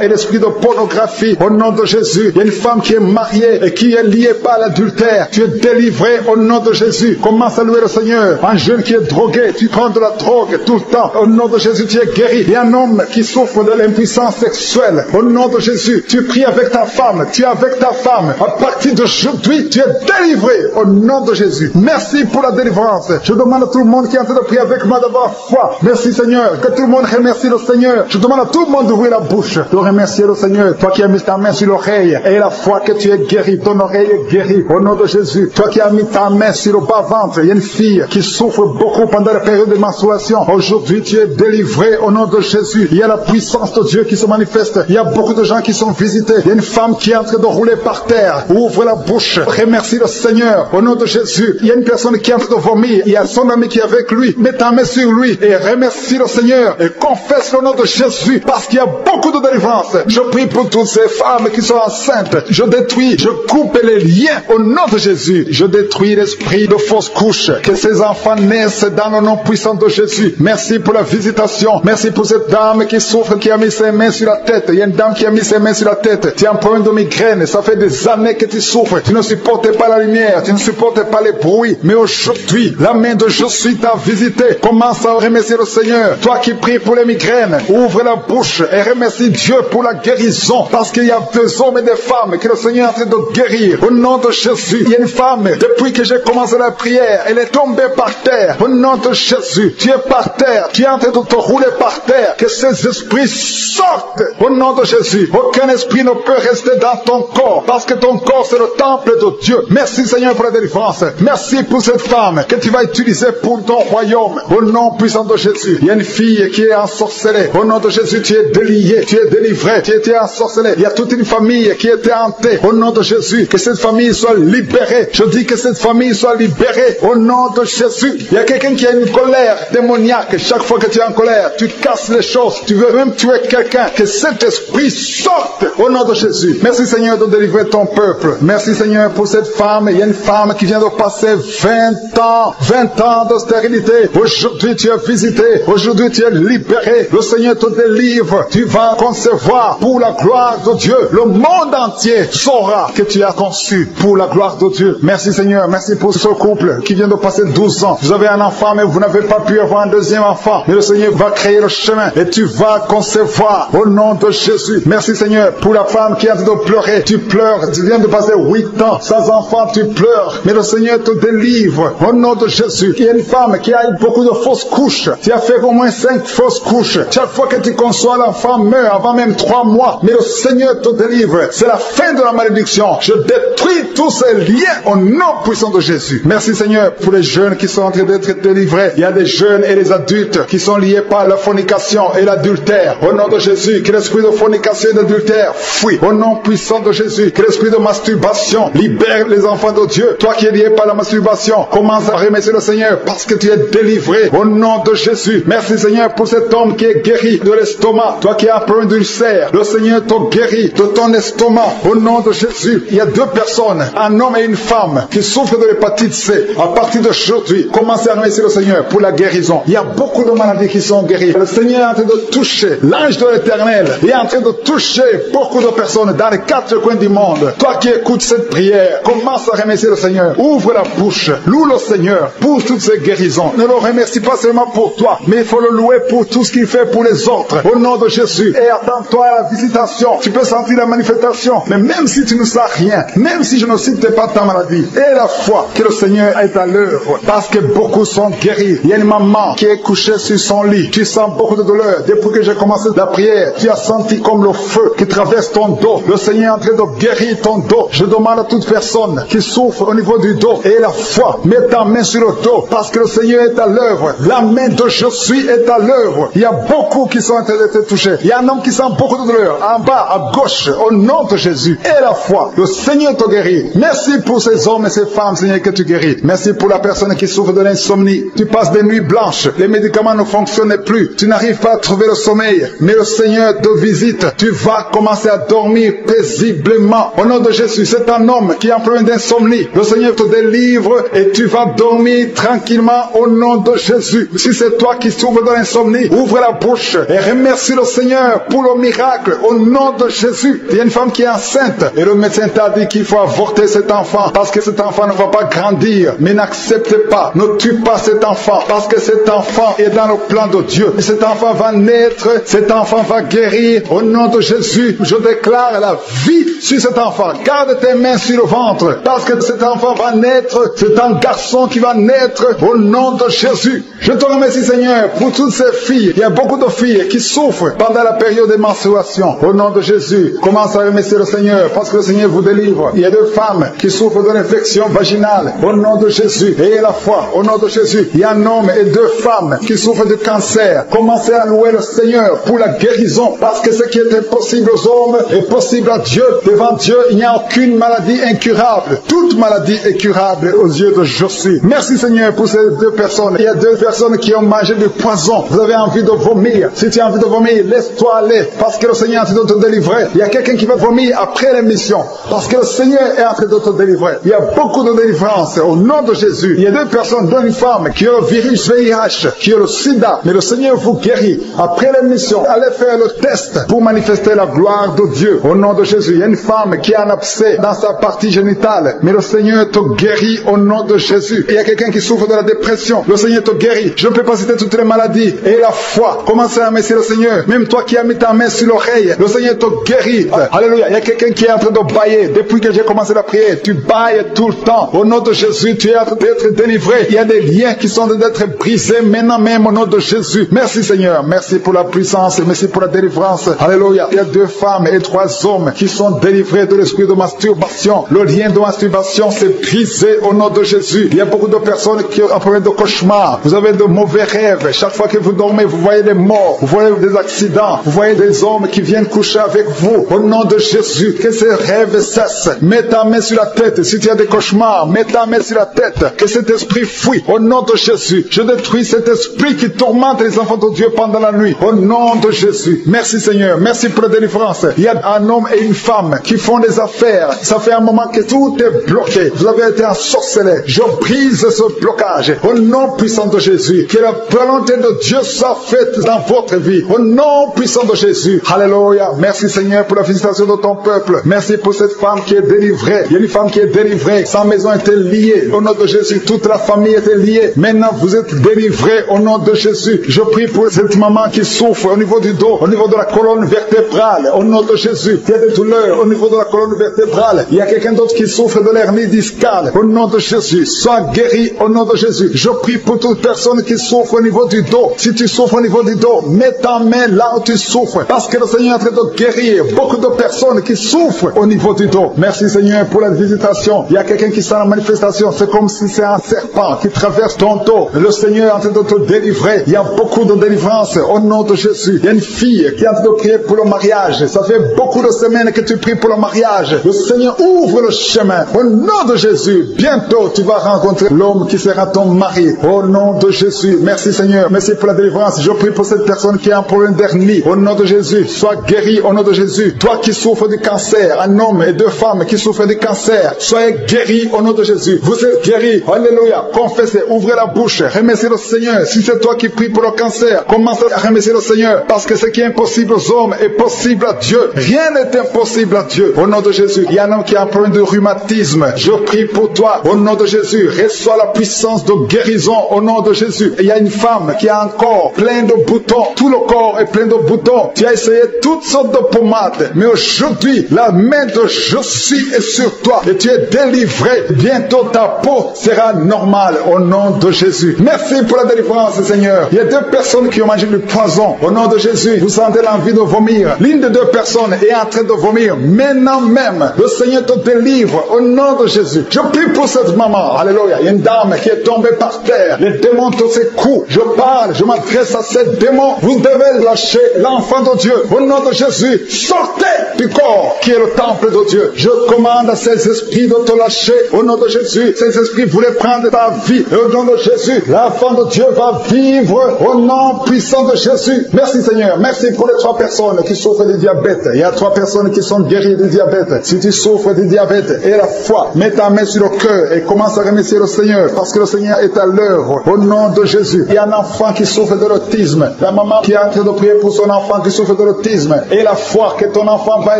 et l'esprit de pornographie. Au nom de Jésus. Il y a une femme qui est mariée et qui est liée par l'adultère. Tu es délivré au nom de Jésus. Commence à louer le Seigneur. Un jeune qui est drogué, tu prends de la drogue tout le temps. Au nom de Jésus, tu es guéri. Il y a un homme qui souffre de l'impuissance sexuelle. Au nom de Jésus, tu pries avec ta femme. Tu es avec ta femme. À partir d'aujourd'hui, tu es délivré au nom de Jésus. Merci pour la délivrance. Je demande à tout le monde qui est en train de prier avec moi d'avoir foi. Merci Seigneur. Que tout le monde remercie le Seigneur. Je demande à tout le monde d'ouvrir la bouche, de remercier le Seigneur. Toi qui as mis ta main sur l'oreille et la foi que tu es guéri. Ton oreille est guérie au nom de Jésus. Toi qui as mis ta main sur le bas-ventre. Il y a une fille qui souffre beaucoup pendant la période de menstruation. Aujourd'hui, tu es délivré au nom de Jésus. Il y a la puissance de Dieu qui se manifeste. Il y a beaucoup de gens qui sont visités. Il y a une femme qui est en train de rouler par terre. Ouvre la bouche. Remercie le Seigneur au nom de Jésus. Il y a une personne qui est en train de vomir. Il y a son ami qui est avec lui. Mets ta main sur lui et remercie le Seigneur et confesse le nom de Jésus parce qu'il y a beaucoup de délivrance. Je prie pour toutes ces femmes qui sont enceintes. Je détruis, je coupe les liens au nom de Jésus. Je détruis l'esprit de fausse couche. Que ces enfants naissent dans le nom puissant de Jésus. Merci pour la visitation. Merci pour cette dame qui souffre, qui a mis ses mains sur la tête. Il y a une dame qui a mis ses mains sur la tête. Tu as un problème de migraine. Ça fait des années que tu souffres. Tu ne supportes pas la lumière. Tu ne supportes pas les bruits. Mais aujourd'hui, la main de Jésus t'a visité. Commence à remercier le Seigneur. Toi qui pries pour les migraines, ouvre la bouche et remercie Dieu pour la guérison. Parce qu'il y a des hommes et des femmes que le Seigneur est en train de guérir. Au nom de Jésus, il y a une femme, depuis que j'ai commencé la prière, elle est tombée par terre. Au nom de Jésus, tu es par terre. Tu es en train de te rouler par terre. Que ces esprits sortent. Au nom de Jésus, aucun esprit ne peut rester dans ton corps. Parce que ton corps, c'est le temple de Dieu. Merci Seigneur pour la délivrance. Merci pour cette femme que tu vas utiliser pour ton royaume. Au nom puissant de Jésus, il y a une fille qui est ensorcelée. Au nom de Jésus, tu es délié, tu es délivré, tu étais ensorcelé. Il y a toute une famille qui était hantée. Au nom de Jésus, que cette famille soit libérée. Je dis que cette famille soit libérée. Au nom de Jésus, il y a quelqu'un qui a une colère démoniaque. Chaque fois que tu es en colère, tu casses les choses. Tu veux même tuer quelqu'un. Que cet esprit sorte. Au nom de Jésus. Merci Seigneur de délivrer ton peuple. Merci Seigneur pour cette femme. Il y a une femme qui vient de passer 20 ans de stérilité. Aujourd'hui tu es visité. Aujourd'hui tu es libéré. Le Seigneur te délivre. Tu vas concevoir pour la gloire de Dieu. Le monde entier saura que tu as conçu pour la gloire de Dieu. Merci Seigneur. Merci pour ce couple qui vient de passer 12 ans. Vous avez un enfant mais vous n'avez pas pu avoir un deuxième enfant. Mais le Seigneur va créer le chemin et tu vas concevoir au nom de Jésus. Merci Seigneur pour la femme qui est en train de pleurer. Tu pleures. Tu viens de passer 8 ans sans enfant. Tu pleures. Mais le Seigneur te délivre au nom de Jésus. Il y a une femme qui a eu beaucoup de fausses couches. Tu as fait au moins 5 fausses couches. Chaque fois que tu conçois, l'enfant meurt avant même 3 mois. Mais le Seigneur te délivre. C'est la fin de la malédiction. Je détruis tous ces liens au nom puissant de Jésus. Merci Seigneur pour les jeunes qui sont en train d'être délivrés. délivrer. Il y a des jeunes et des adultes qui sont liés par la fornication et l'adultère. Au nom de Jésus, que l'esprit de fornication et d'adultère fuit. Au nom puissant de Jésus, que l'esprit de masturbation libère les enfants de Dieu. Toi qui es lié par la masturbation, commence à remercier le Seigneur parce que tu es délivré. Au nom de Jésus, merci Seigneur pour cet homme qui est guéri de l'estomac. Toi qui as un problème d'ulcère, le Seigneur t'a guéri de ton estomac. Au nom de Jésus, il y a deux personnes, un homme et une femme, qui souffrent de l'hépatite C. À partir d'aujourd'hui, commencez à remercier le Seigneur pour la guérison. Il y a beaucoup de maladies qui sont guéries. Le Seigneur est en train de toucher l'ange de l'Éternel. Il est en train de toucher beaucoup de personnes dans les quatre coins du monde. Toi qui écoutes cette prière, commence à remercier le Seigneur. Ouvre la bouche, loue le Seigneur pour toutes ces guérisons. Ne le remercie pas seulement pour toi, mais il faut le louer pour tout ce qu'il fait pour les autres. Au nom de Jésus. Et attends-toi à la visitation. Tu peux sentir la manifestation. Mais même si tu ne sens rien, même si je ne cite pas ta maladie, et la foi que le Seigneur est à l'œuvre. Parce que beaucoup sont guéris. Il y a une maman qui est couchée sur son lit. Tu sens beaucoup de douleur. Depuis que j'ai commencé la prière, tu as senti comme le feu qui traverse ton dos. Le Seigneur est en train de guérir ton dos. Je demande à toute personne qui souffre au niveau du dos, et la foi, mets ta main sur le dos, parce que le Seigneur est à l'œuvre. La main de je suis est à l'œuvre. Il y a beaucoup qui sont en train d'être touchés. Il y a un homme qui sent beaucoup de douleur. En bas, à gauche, au nom de Jésus. Et la foi, le Seigneur te guérit. Merci pour ces hommes et ces femmes, Seigneur, que tu guéris. Merci pour la personne qui souffre de l'insomnie. Tu passes des nuits blanches. Les médicaments ne fonctionnent plus. Tu n'arrives pas à trouver le sommeil. Mais le Seigneur te visite. Tu vas commencer à dormir paisiblement. Au nom de Jésus, c'est un homme qui a un problème d'insomnie. Le Seigneur te délivre et tu vas dormir tranquillement au nom de Jésus. Si c'est toi qui souffres de l'insomnie, ouvre la bouche et remercie le Seigneur pour le miracle au nom de Jésus. Il y a une femme qui est enceinte et le médecin t'a dit qu'il faut avorter cet enfant parce que cet enfant ne va pas grandir. Mais n'accepte pas, ne tue pas cet enfant parce que cet enfant est dans le plan de Dieu. Et cet enfant va naître, cet enfant va guérir au nom de Jésus. Je déclare la vie sur cet enfant. Garde tes mains sur le ventre parce que cet enfant va naître. C'est un garçon qui va naître au nom de Jésus. Je te remercie Seigneur pour toutes ces filles. Il y a beaucoup de filles qui souffrent pendant la période de menstruation. Au nom de Jésus, commence à remercier le Seigneur parce que le Seigneur vous délivre. Il y a deux femmes qui souffrent de l'infection vaginale. Au nom de Jésus, ayez la foi. Au nom de Jésus, il y a un homme et deux femmes qui souffrent de cancer. Commencez à louer le Seigneur pour la guérison parce que ce qui est impossible aux hommes est possible à Dieu. Devant Dieu, il n'y a aucune maladie incurable. Toute maladie est curable aux yeux de Jésus. Merci Seigneur pour ces deux personnes. Il y a deux personnes qui ont mangé du poison. Vous avez envie de vomir. Si tu as envie de vomir, laisse-toi aller parce que le Seigneur est en train de te délivrer. Il y a quelqu'un qui va vomir après l'émission parce que le Seigneur est en train de te délivrer. Il y a beaucoup de délivrance au nom de Jésus. Il y a deux personnes, dont une femme qui a le virus VIH, qui a le sida, mais le Seigneur vous guérit. Après l'émission, allez faire le test pour manifester la gloire de Dieu au nom de Jésus. Il y a une femme qui a un abcès dans sa partie génitale, mais le Seigneur te guérit au nom de Jésus. Il y a quelqu'un qui souffre de la dépression, le Seigneur te guérit. Je ne peux pas citer toutes les maladies. Et la foi, commencez à remercier le Seigneur. Même toi qui as mis ta main sur l'oreille, le Seigneur te guérit. Alléluia. Il y a quelqu'un qui est en train de bailler. Depuis que j'ai commencé la prière, tu bailles tout le temps. Au nom de Jésus, tu es en train d'être délivré. Il y a des liens qui sont en train d'être brisés maintenant même au nom de Jésus. Merci Seigneur. Merci pour la puissance et merci pour la délivrance. Alléluia. Il y a deux femmes et trois hommes qui sont délivrés de l'esprit de masturbation. Le lien de masturbation s'est brisé au nom de Jésus. Il y a beaucoup de personnes qui ont un problème de cauchemar. Vous avez de mauvais rêves. Chaque fois que vous dormez, vous voyez des morts, vous voyez des accidents, vous voyez des hommes qui viennent coucher avec vous. Au nom de Jésus, que ces rêves cessent. Mets ta main sur la tête. Si tu as des cauchemars, mets ta main sur la tête. Que cet esprit fuit. Au nom de Jésus, je détruis cet esprit qui tourmente les enfants de Dieu pendant la nuit. Au nom de Jésus. Merci Seigneur. Merci pour la délivrance. Il y a un homme et une femme qui font des affaires. Ça fait un moment que tout est bloqué. Vous avez été ensorcelé. Je brise ce blocage. Au nom puissant de Jésus. Que la volonté de Dieu soit faite dans votre vie. Au nom puissant de Jésus. Alléluia. Merci Seigneur pour la visitation de ton peuple. Merci pour cette femme qui est délivrée. Il y a une femme qui est délivrée. Sa maison était liée. Au nom de Jésus, toute la famille était liée. Maintenant, vous êtes délivrés au nom de Jésus. Je prie pour cette maman qui souffre au niveau du dos, au niveau de la colonne vertébrale. Au nom de Jésus, il y a des douleurs au niveau de la colonne vertébrale. Il y a quelqu'un d'autre qui souffre de l'hernie discale. Au nom de Jésus, sois guéri au nom de Jésus. Je prie pour toute personne qui souffre au niveau du dos. Si tu souffres au niveau du dos, mets ta main là où tu souffres. Parce que le Seigneur est en train de guérir beaucoup de personnes qui souffrent au niveau du dos. Merci Seigneur pour la visitation. Il y a quelqu'un qui sent la manifestation. C'est comme si c'est un serpent qui traverse ton Toronto. Le Seigneur est en train de te délivrer. Il y a beaucoup de délivrance au nom de Jésus. Il y a une fille qui est en train de prier pour le mariage. Ça fait beaucoup de semaines que tu pries pour le mariage. Le Seigneur ouvre le chemin. Au nom de Jésus, bientôt tu vas rencontrer l'homme qui sera ton mari. Au nom de Jésus. Merci Seigneur. Merci pour la délivrance. Je prie pour cette personne qui a un problème d'hernie. Au nom de Jésus, sois guéri au nom de Jésus. Toi qui souffres du cancer, un homme et deux femmes qui souffrent du cancer, soyez guéris au nom de Jésus. Vous êtes guéris. Alléluia. Confessez, ouvrez la bouche, remerciez le Seigneur. Si c'est toi qui pries pour le cancer, commence à remercier le Seigneur. Parce que ce qui est impossible aux hommes est possible à Dieu. Rien n'est impossible à Dieu. Au nom de Jésus. Il y a un homme qui a un problème de rhumatisme. Je prie pour toi. Au nom de Jésus. Reçois la puissance de guérison au nom de Jésus. Et il y a une femme qui a un corps plein de boutons. Tout le corps est plein de boutons. Tu as essayé toutes sortes de pommades. Mais aujourd'hui, la main de Jésus est sur toi. Et tu es délivré. Bientôt ta peau sera normale au nom de Jésus. Merci pour la délivrance, Seigneur. Il y a deux personnes qui ont mangé du poison. Au nom de Jésus, vous sentez l'envie de vomir. L'une des deux personnes est en train de vomir. Maintenant même, le Seigneur te délivre au nom de Jésus. Je prie pour cette maman. Alléluia. Il y a une dame qui est tombée par terre. Les démons te secouent. Je parle, je m'adresse à ces démons. Vous devez lâcher l'enfant de Dieu. Au nom de Jésus, sortez du corps qui est le temple de Dieu. Je commande à ces esprits de te lâcher. Au nom de Jésus, ces esprits voulaient prendre ta vie. Et au nom de Jésus, l'enfant de Dieu va vivre au nom puissant de Jésus. Merci Seigneur. Merci pour les 3 personnes qui souffrent du diabète. Il y a 3 personnes qui sont guéries du diabète. Si tu souffres du diabète et la foi, mets ta main sur le cœur et commence à remercier le Seigneur parce que le Seigneur est à l'œuvre. Au nom de Jésus. Il y a un enfant qui souffre de l'autisme. La maman qui est en train de prier pour son enfant qui souffre de l'autisme. Et la foi que ton enfant va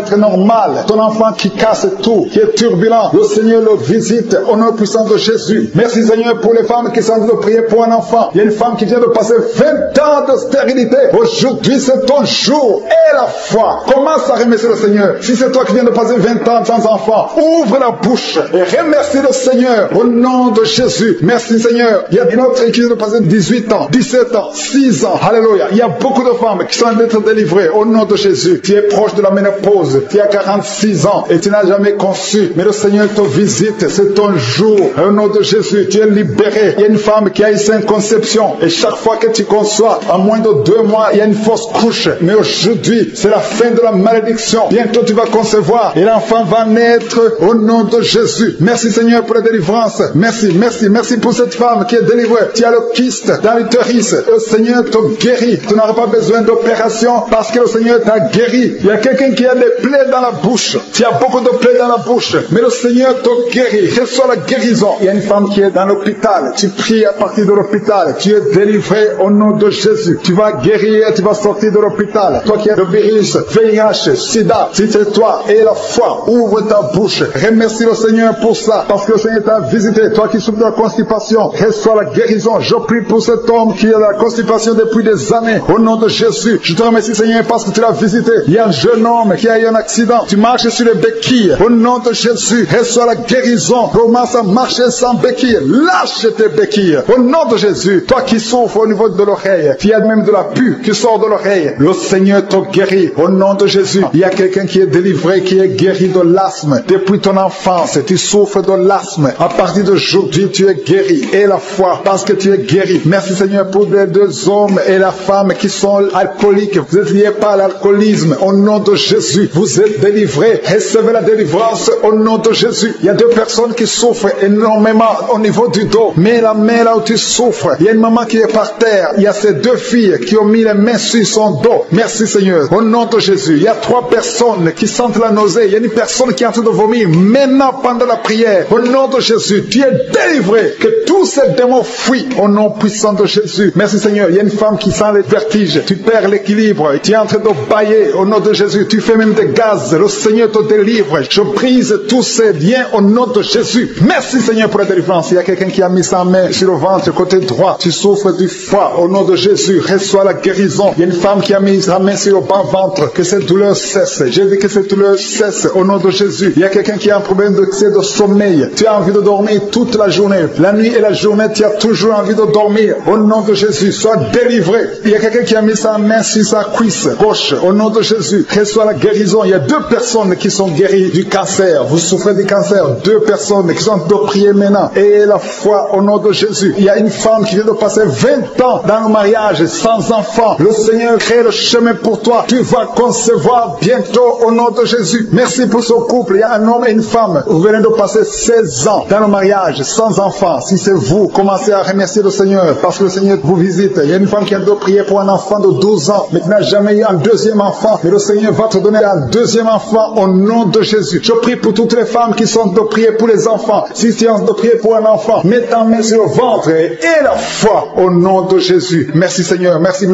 être normal. Ton enfant qui casse tout, qui est turbulent. Le Seigneur le visite au nom puissant de Jésus. Merci Seigneur pour les femmes qui sont en train de prier pour un enfant. Il y a une femme qui vient de passer 20 ans de stérilité. Aujourd'hui c'est ton jour. Et la foi. Commence à remercier le Seigneur. Si c'est toi qui viens de passer 20 ans sans enfant, ouvre la bouche et remercie le Seigneur au nom de Jésus. Merci Seigneur. Il y a une autre qui vient de passer 18 ans, 17 ans, 6 ans. Alléluia. Il y a beaucoup de femmes qui sont en train d'être délivrées au nom de Jésus. Tu es proche de la ménopause. Tu as 46 ans et tu n'as jamais conçu. Mais le Seigneur te visite. C'est ton jour. Au nom de Jésus, tu es libéré. Il y a une femme qui a eu 5 conceptions. Et chaque fois que tu conçois, en moins de 2 mois, il y a une fausse couche. Mais aujourd'hui, c'est la fin de la malédiction. Bientôt tu vas concevoir. Et l'enfant va naître au nom de Jésus. Merci Seigneur pour la délivrance. Merci, merci, merci pour cette femme qui est délivrée. Tu as le kyste dans l'utérus. Le Seigneur te guérit. Tu n'auras pas besoin d'opération parce que le Seigneur t'a guéri. Il y a quelqu'un qui a des plaies dans la bouche. Tu as beaucoup de plaies dans la bouche. Mais le Seigneur te guérit. Reçois la guérison. Il y a une femme qui est dans l'hôpital. Tu pries à partir de l'hôpital. Tu es délivré au nom de Jésus. Tu vas guérir et tu vas sortir de l'hôpital. Toi qui as le virus, VIH, SIDA, si c'est toi et la foi, ouvre ta bouche. Remercie le Seigneur pour ça. Parce que le Seigneur t'a visité. Toi qui souffres de la constipation, reçois la guérison. Je prie pour cet homme qui a la constipation depuis des années. Au nom de Jésus, je te remercie Seigneur parce que tu l'as visité. Il y a un jeune homme qui a eu un accident. Tu marches sur les béquilles. Au nom de Jésus, reçois la guérison. Commence à marcher sans béquilles. Lâche tes béquilles. Au nom de Jésus, toi qui souffres au niveau de l'oreille, tu as même de la pus qui sort de l'oreille. Le Seigneur te guérit. Au nom de Jésus, il y a quelqu'un qui est délivré, qui est guéri de l'asthme. Depuis ton enfance, tu souffres de l'asthme. À partir d'aujourd'hui, tu es guéri. Et la foi, parce que tu es guéri. Merci Seigneur pour les 2 hommes et la femme qui sont alcooliques. Vous êtes liés par l'alcoolisme. Au nom de Jésus, vous êtes délivrés. Recevez la délivrance au nom de Jésus. Il y a 2 personnes qui souffrent énormément au niveau du dos. Mets la main là où tu souffres. Il y a une maman qui est par terre. Il y a ces 2 filles qui ont mis les mains sur son dos. Merci Seigneur. Au nom de Jésus. Il y a 3 personnes qui sentent la nausée. Il y a une personne qui est en train de vomir. Maintenant, pendant la prière, au nom de Jésus, tu es délivré. Que tous ces démons fuient au nom puissant de Jésus. Merci Seigneur. Il y a une femme qui sent les vertiges. Tu perds l'équilibre. Tu es en train de bailler au nom de Jésus. Tu fais même des gaz. Le Seigneur te délivre. Je brise tous ces liens au nom de Jésus. Merci Seigneur pour la délivrance. Il y a quelqu'un qui a mis sa main sur le ventre, côté droit. Tu souffres du foie. Au nom de Jésus, reçois la guérison. Il y a une femme qui a mis sa main sur le bas ventre. Que cette douleur cesse. J'ai dit que cette douleur cesse au nom de Jésus. Il y a quelqu'un qui a un problème de sommeil. Tu as envie de dormir toute la journée. La nuit et la journée, tu as toujours envie de dormir. Au nom de Jésus, sois délivré. Il y a quelqu'un qui a mis sa main sur sa cuisse gauche. Au nom de Jésus, reçois la guérison. Il y a 2 personnes qui sont guéries du cancer. Vous souffrez du cancer. 2 personnes qui sont de prier maintenant. Et la foi au nom de de Jésus. Il y a une femme qui vient de passer 20 ans dans le mariage sans enfant. Le Seigneur crée le chemin pour toi. Tu vas concevoir bientôt au nom de Jésus. Merci pour ce couple. Il y a un homme et une femme. Vous venez de passer 16 ans dans le mariage sans enfant. Si c'est vous, commencez à remercier le Seigneur parce que le Seigneur vous visite. Il y a une femme qui a dû prier pour un enfant de 12 ans mais qui n'a jamais eu un deuxième enfant. Mais le Seigneur va te donner un deuxième enfant au nom de Jésus. Je prie pour toutes les femmes qui sont de prier pour les enfants. Si tu es de prier pour un enfant, mets ta main sur le ventre et la foi au nom de Jésus. Merci Seigneur. Merci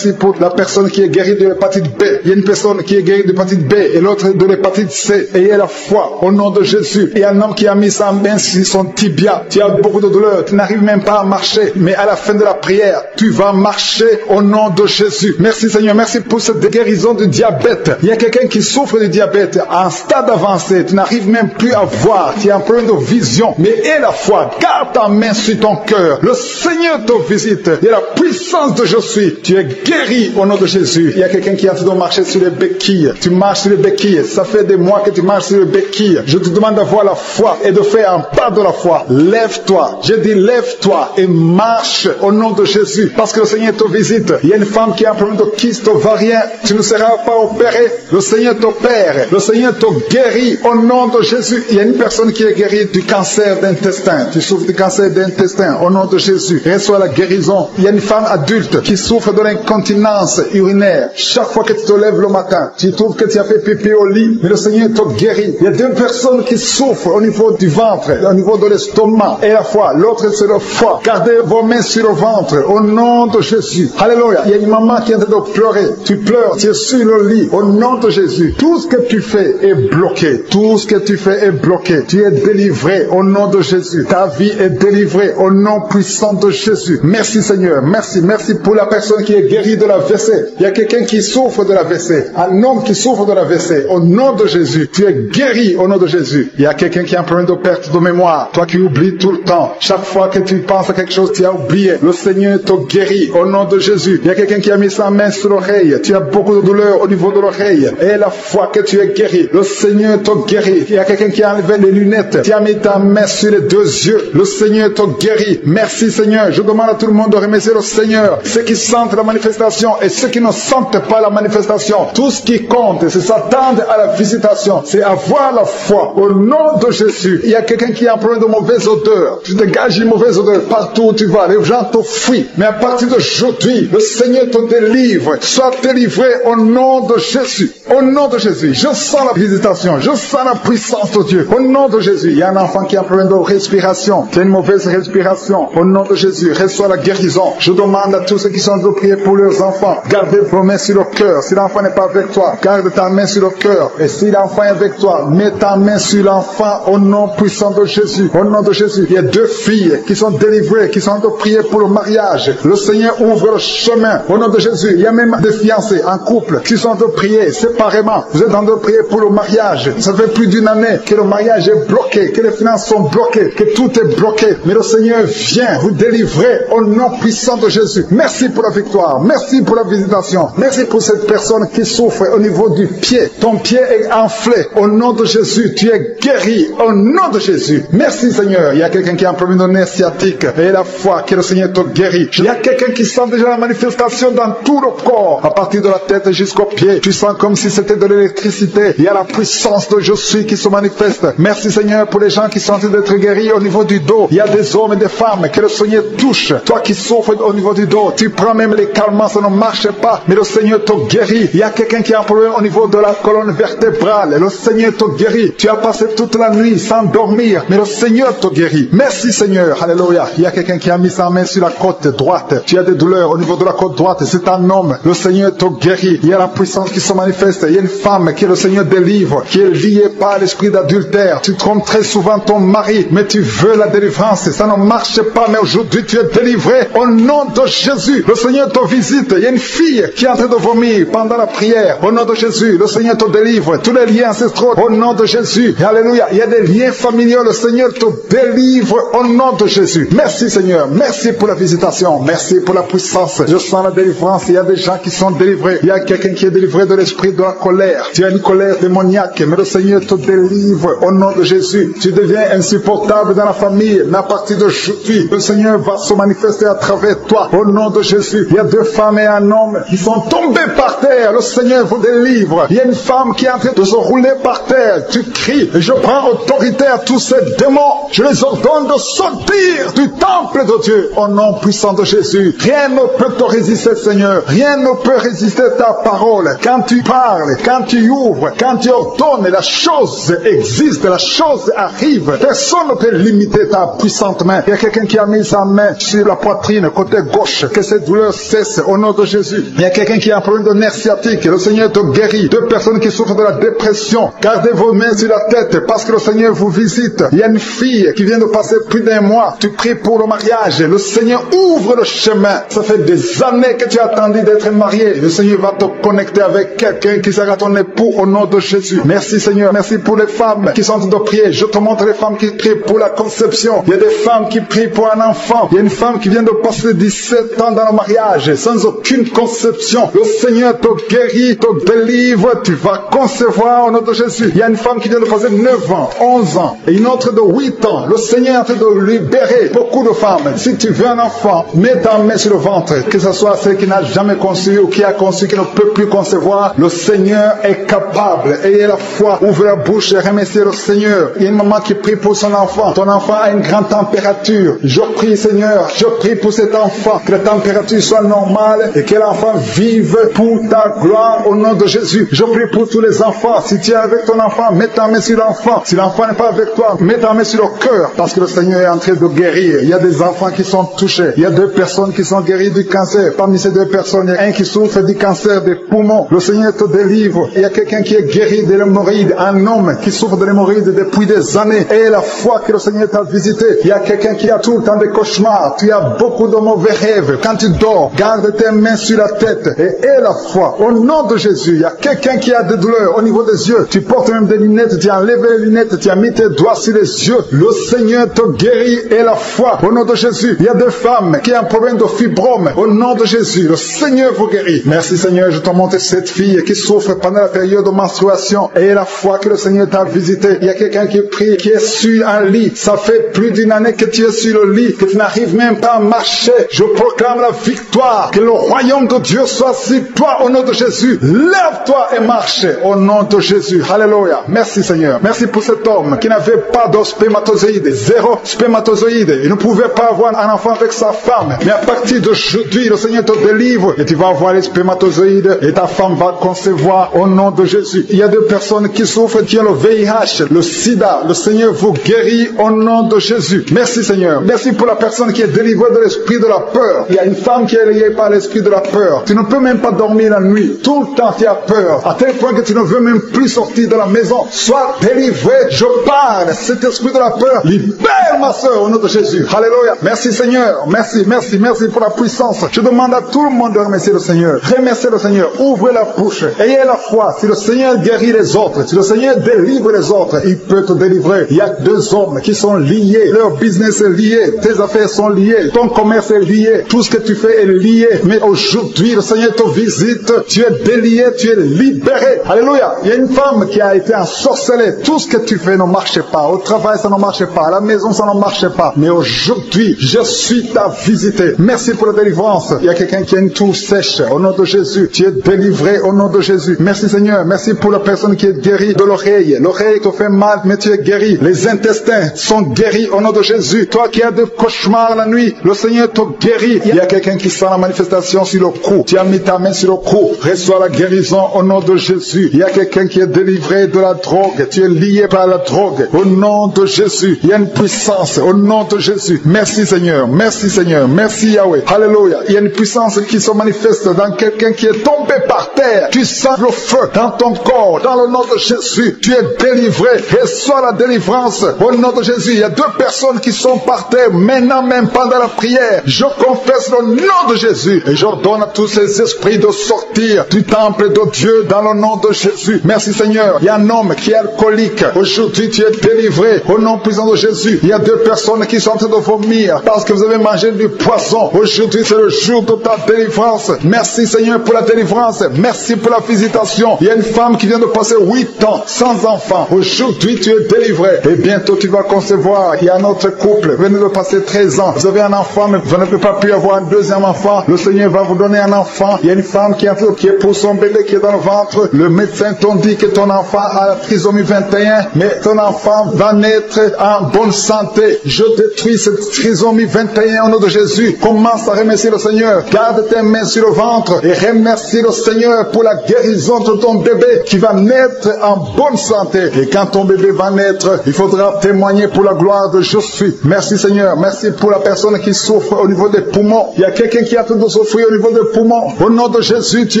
pour la personne qui est guérie de l'hépatite B. Il y a une personne qui est guérie de l'hépatite B et l'autre de l'hépatite C. Ayez la foi au nom de Jésus. Il y a un homme qui a mis sa main sur son tibia. Tu as beaucoup de douleur. Tu n'arrives même pas à marcher. Mais à la fin de la prière, tu vas marcher au nom de Jésus. Merci Seigneur. Merci pour cette guérison du diabète. Il y a quelqu'un qui souffre de diabète à un stade avancé. Tu n'arrives même plus à voir. Tu as un problème de vision. Mais aie la foi. Garde ta main sur ton cœur. Le Seigneur te visite. Il y a la puissance de je suis. Tu es guéri au nom de Jésus. Il y a quelqu'un qui est en train de marcher sur les béquilles. Tu marches sur les béquilles. Ça fait des mois que tu marches sur les béquilles. Je te demande d'avoir la foi et de faire un pas de la foi. Lève-toi. Je dis lève-toi et marche au nom de Jésus. Parce que le Seigneur te visite. Il y a une femme qui a un problème de kyste ovarien. Tu ne seras pas opéré. Le Seigneur t'opère. Le Seigneur te guérit au nom de Jésus. Il y a une personne qui est guérie du cancer d'intestin. Tu souffres du cancer d'intestin au nom de Jésus. Reçois la guérison. Il y a une femme adulte qui souffre de l'incontinence urinaire. Chaque fois que tu te lèves le matin, tu trouves que tu as fait pipi au lit, mais le Seigneur te guérit. Il y a deux personnes qui souffrent au niveau du ventre, au niveau de l'estomac et la foi. L'autre c'est le foie. Gardez vos mains sur le ventre au nom de Jésus. Alléluia. Il y a une maman qui est en train de pleurer. Tu pleures, tu es sur le lit au nom de Jésus. Tout ce que tu fais est bloqué. Tout ce que tu fais est bloqué. Tu es délivré au nom de Jésus. Ta vie est délivrée au nom puissant de Jésus. Merci Seigneur. Merci pour la personne qui est guérie de la WC. Il y a quelqu'un qui souffre de la WC. Un homme qui souffre de la WC. Au nom de Jésus. Tu es guéri au nom de Jésus. Il y a quelqu'un qui a un problème de perte de mémoire. Toi qui oublies tout le temps. Chaque fois que tu penses à quelque chose, tu as oublié. Le Seigneur te guérit au nom de Jésus. Il y a quelqu'un qui a mis sa main sur l'oreille. Tu as beaucoup de douleur au niveau de l'oreille. Et la fois que tu es guéri, le Seigneur te guérit. Il y a quelqu'un qui a enlevé les lunettes. Tu as mis ta main sur les deux yeux. Le Seigneur te guérit. Merci Seigneur. Je demande à tout le monde de remercier le Seigneur. Ceux qui sentent la manifestation et ceux qui ne sentent pas la manifestation. Tout ce qui compte, c'est s'attendre à la visitation. C'est avoir la foi au nom de Jésus. Il y a quelqu'un qui a un problème de mauvaise odeur. Tu dégages une mauvaise odeur partout où tu vas. Les gens te fuient. Mais à partir d'aujourd'hui, le Seigneur te délivre. Sois délivré au nom de Jésus. Au nom de Jésus. Je sens la visitation. Je sens la puissance de Dieu. Au nom de Jésus. Il y a un enfant qui a un problème de respiration. Qui a une mauvaise respiration. Au nom de Jésus. Reçois la guérison. Je demande à tous ceux qui sont de prier pour leurs enfants. Gardez vos mains sur le cœur. Si l'enfant n'est pas avec toi, garde ta main sur le cœur. Et si l'enfant est avec toi, mets ta main sur l'enfant au nom puissant de Jésus. Au nom de Jésus. Il y a deux filles qui sont délivrées, qui sont de prier pour le mariage. Le Seigneur ouvre le chemin. Au nom de Jésus. Il y a même des fiancés en couple qui sont de prier séparément. Vous êtes en train de prier pour le mariage. Ça fait plus d'une année que le mariage est bloqué, que les finances sont bloquées, que tout est bloqué. Mais le Seigneur vient vous délivrer au nom puissant de Jésus. Merci pour la victoire. Merci pour la visitation. Merci pour cette personne qui souffre au niveau du pied. Ton pied est enflé. Au nom de Jésus, tu es guéri. Au nom de Jésus. Merci Seigneur. Il y a quelqu'un qui a un problème de nerf sciatique. Et la foi que le Seigneur te guérit. Il y a quelqu'un qui sent déjà la manifestation dans tout le corps. À partir de la tête jusqu'au pied. Tu sens comme si c'était de l'électricité. Il y a la puissance de je suis qui se manifeste. Merci Seigneur pour les gens qui sont en train d'être guéris au niveau du dos. Il y a des hommes et des femmes que le Seigneur touche. Toi qui souffres au niveau du dos. Tu prends même les calmants, ça ne marche pas. Mais le Seigneur te guérit. Il y a quelqu'un qui a un problème au niveau de la colonne vertébrale. Le Seigneur te guérit. Tu as passé toute la nuit sans dormir. Mais le Seigneur te guérit. Merci Seigneur. Alléluia. Il y a quelqu'un qui a mis sa main sur la côte droite. Tu as des douleurs au niveau de la côte droite. C'est un homme. Le Seigneur te guérit. Il y a la puissance qui se manifeste. Il y a une femme qui le Seigneur délivre, qui est liée par l'esprit d'adultère. Tu trompes très souvent ton mari, mais tu veux la délivrance. Ça ne marche pas, mais aujourd'hui tu es délivré au nom de Jésus. Le Seigneur te visite. Il y a une fille qui est en train de vomir pendant la prière. Au nom de Jésus, le Seigneur te délivre. Tous les liens ancestraux, au nom de Jésus. Alléluia. Il y a des liens familiaux. Le Seigneur te délivre au nom de Jésus. Merci Seigneur. Merci pour la visitation. Merci pour la puissance. Je sens la délivrance. Il y a des gens qui sont délivrés. Il y a quelqu'un qui est délivré de l'esprit de la colère. Tu as une colère démoniaque, mais le Seigneur te délivre au nom de Jésus. Tu deviens insupportable dans la famille, mais à partir d'aujourd'hui, aujourd'hui, le Seigneur va se manifester à travers toi. Au nom de Jésus, il y a 2 femmes et un homme qui sont tombés par terre. Le Seigneur vous délivre. Il y a une femme qui est en train de se rouler par terre. Tu cries, et je prends autorité à tous ces démons. Je les ordonne de sortir du temple de Dieu. Au nom puissant de Jésus, rien ne peut te résister, Seigneur. Rien ne peut résister ta parole. Quand tu parles, quand tu ouvres, quand tu ordonnes, la chose existe, la chose arrive. Personne ne peut limiter ta puissante main. Il y a quelqu'un qui a mis sa main sur la poitrine, côté gauche, que cette douleur cesse au nom de Jésus. Il y a quelqu'un qui a un problème de nerf sciatique, le Seigneur te guérit. 2 personnes qui souffrent de la dépression, gardez vos mains sur la tête parce que le Seigneur vous visite. Il y a une fille qui vient de passer plus d'1 mois, tu pries pour le mariage, le Seigneur ouvre le chemin. Ça fait des années que tu as attendu d'être marié, le Seigneur va te connecter avec quelqu'un qui sera ton époux au nom de Jésus. Merci Seigneur, merci pour les femmes qui sont en train de prier. Je te montre les femmes qui prient pour la conception. Il y a des femmes qui prient pour un enfant. Il y a une femme qui vient de passer 17 ans dans le mariage sans aucune conception. Le Seigneur te guérit, te délivre, tu vas concevoir au nom de Jésus. Il y a une femme qui vient de passer 9 ans, 11 ans et une autre de 8 ans. Le Seigneur est en train de libérer beaucoup de femmes. Si tu veux un enfant, mets ta main sur le ventre, que ce soit celle qui n'a jamais conçu ou qui a conçu, qui ne peut plus concevoir. Le Seigneur est capable. Ayez la foi, ouvrez la bouche et remerciez le Seigneur. Il y a une maman qui prie pour son enfant. Ton enfant a une grande température. Je prie Seigneur, je prie pour cet enfant, que la température soit normale et que l'enfant vive pour ta gloire au nom de Jésus. Je prie pour tous les enfants. Si tu es avec ton enfant, mets ta main sur l'enfant. Si l'enfant n'est pas avec toi, mets ta main sur le cœur, parce que le Seigneur est en train de guérir. Il y a des enfants qui sont touchés. Il y a 2 personnes qui sont guéries du cancer. Parmi ces 2 personnes, il y a un qui souffre du cancer des poumons. Le Seigneur te délivre. Il y a quelqu'un qui est guéri de l'hémorroïde, un homme qui souffre de l'hémorroïde depuis des années. Et la foi que le Seigneur t'a visité. Il y a quelqu'un qui a tout le temps des cauchemars. Tu as beaucoup de mauvais rêves. Quand tu dors, garde tes mains sur la tête et aie la foi. Au nom de Jésus, il y a quelqu'un qui a des douleurs au niveau des yeux. Tu portes même des lunettes, tu as enlevé les lunettes, tu as mis tes doigts sur les yeux. Le Seigneur te guérit et la foi. Au nom de Jésus, il y a des femmes qui ont un problème de fibrome. Au nom de Jésus, le Seigneur vous guérit. Merci Seigneur, je te montre cette fille qui souffre pendant la période de menstruation et la foi que le Seigneur t'a visité. Il y a quelqu'un qui prie, qui est sur un lit. Ça fait plus d'1 année que tu es sur le lit, que tu n'arrives même pas à marcher. Je proclame la victoire, que le royaume de Dieu soit sur toi au nom de Jésus. Lève-toi et marche au nom de Jésus. Alléluia. Merci Seigneur. Merci pour cet homme qui n'avait pas de spermatozoïdes, 0 spermatozoïdes. Il ne pouvait pas avoir un enfant avec sa femme. Mais à partir d'aujourd'hui, le Seigneur te délivre et tu vas avoir les spermatozoïdes et ta femme va concevoir au nom de Jésus. Il y a 2 personnes qui souffrent, qui ont le VIH, le sida. Le Seigneur vous guérit au nom de Jésus. Merci Seigneur. Merci pour la personne qui est délivrée de l'esprit de la peur. Il y a une femme qui est liée par l'esprit de la peur. Tu ne peux même pas dormir la nuit. Tout le temps tu as peur. À tel point que tu ne veux même plus sortir de la maison. Sois délivré. Je parle. Cet esprit de la peur, libère ma soeur au nom de Jésus. Alléluia. Merci Seigneur. Merci, merci, merci pour la puissance. Je demande à tout le monde de remercier le Seigneur. Remerciez le Seigneur. Ouvrez la bouche. Ayez la foi. Si le Seigneur guérit les autres, si le Seigneur délivre les autres, il peut te délivrer. Il y a 2 hommes qui sont liés. Leur business est lié. Tes affaires sont liées. Ton commerce est lié. Tout ce que tu fais est lié. Mais aujourd'hui, le Seigneur te visite. Tu es délié. Tu es libéré. Alléluia. Il y a une femme qui a été ensorcelée. Tout ce que tu fais ne marche pas. Au travail, ça ne marche pas. À la maison, ça ne marche pas. Mais aujourd'hui, je suis ta visité. Merci pour la délivrance. Il y a quelqu'un qui a une toux sèche. Au nom de Jésus, tu es délivré au nom de Jésus. Merci Seigneur. Merci pour la personne qui est guérie de l'oreille. L'oreille te fait mal, mais tu es guéri. Les intestins sont guéris au nom de Jésus. Toi qui as des cauchemars la nuit, le Seigneur te guérit. Il y a quelqu'un qui sent la manifestation sur le cou. Tu as mis ta main sur le cou. Reçois la guérison au nom de Jésus. Il y a quelqu'un qui est délivré de la drogue. Tu es lié par la drogue. Au nom de Jésus. Il y a une puissance au nom de Jésus. Merci Seigneur. Merci Seigneur. Merci Yahweh. Alléluia. Il y a une puissance qui se manifeste dans quelqu'un qui est tombé par terre. Tu sens le feu dans ton corps. Dans le nom de Jésus. Tu es délivré. Reçois la délivrance au nom de Jésus. Il y a 2 personnes qui sont par terre maintenant même pendant la prière. Je confesse le nom de Jésus et j'ordonne à tous ces esprits de sortir du temple de Dieu dans le nom de Jésus. Merci Seigneur. Il y a un homme qui est alcoolique. Aujourd'hui tu es délivré au nom puissant de Jésus. Il y a 2 personnes qui sont en train de vomir parce que vous avez mangé du poison. Aujourd'hui c'est le jour de ta délivrance. Merci Seigneur pour la délivrance. Merci pour la visitation. Il y a une femme qui vient de passer 8 ans sans enfant. Aujourd'hui tu es délivré et bientôt tu vas concevoir. Il y a un autre couple couple, venez de passer 13 ans, vous avez un enfant, mais vous n'avez pas pu avoir un deuxième enfant, le Seigneur va vous donner un enfant. Il y a une femme qui est pour son bébé qui est dans le ventre, le médecin t'ont dit que ton enfant a la trisomie 21, mais ton enfant va naître en bonne santé. Je détruis cette trisomie 21 au nom de Jésus. Commence à remercier le Seigneur. Garde tes mains sur le ventre et remercie le Seigneur pour la guérison de ton bébé qui va naître en bonne santé. Et quand ton bébé va naître, il faudra témoigner pour la gloire de je suis. Merci Seigneur. Merci pour la personne qui souffre au niveau des poumons. Il y a quelqu'un qui est en train de souffrir au niveau des poumons. Au nom de Jésus, tu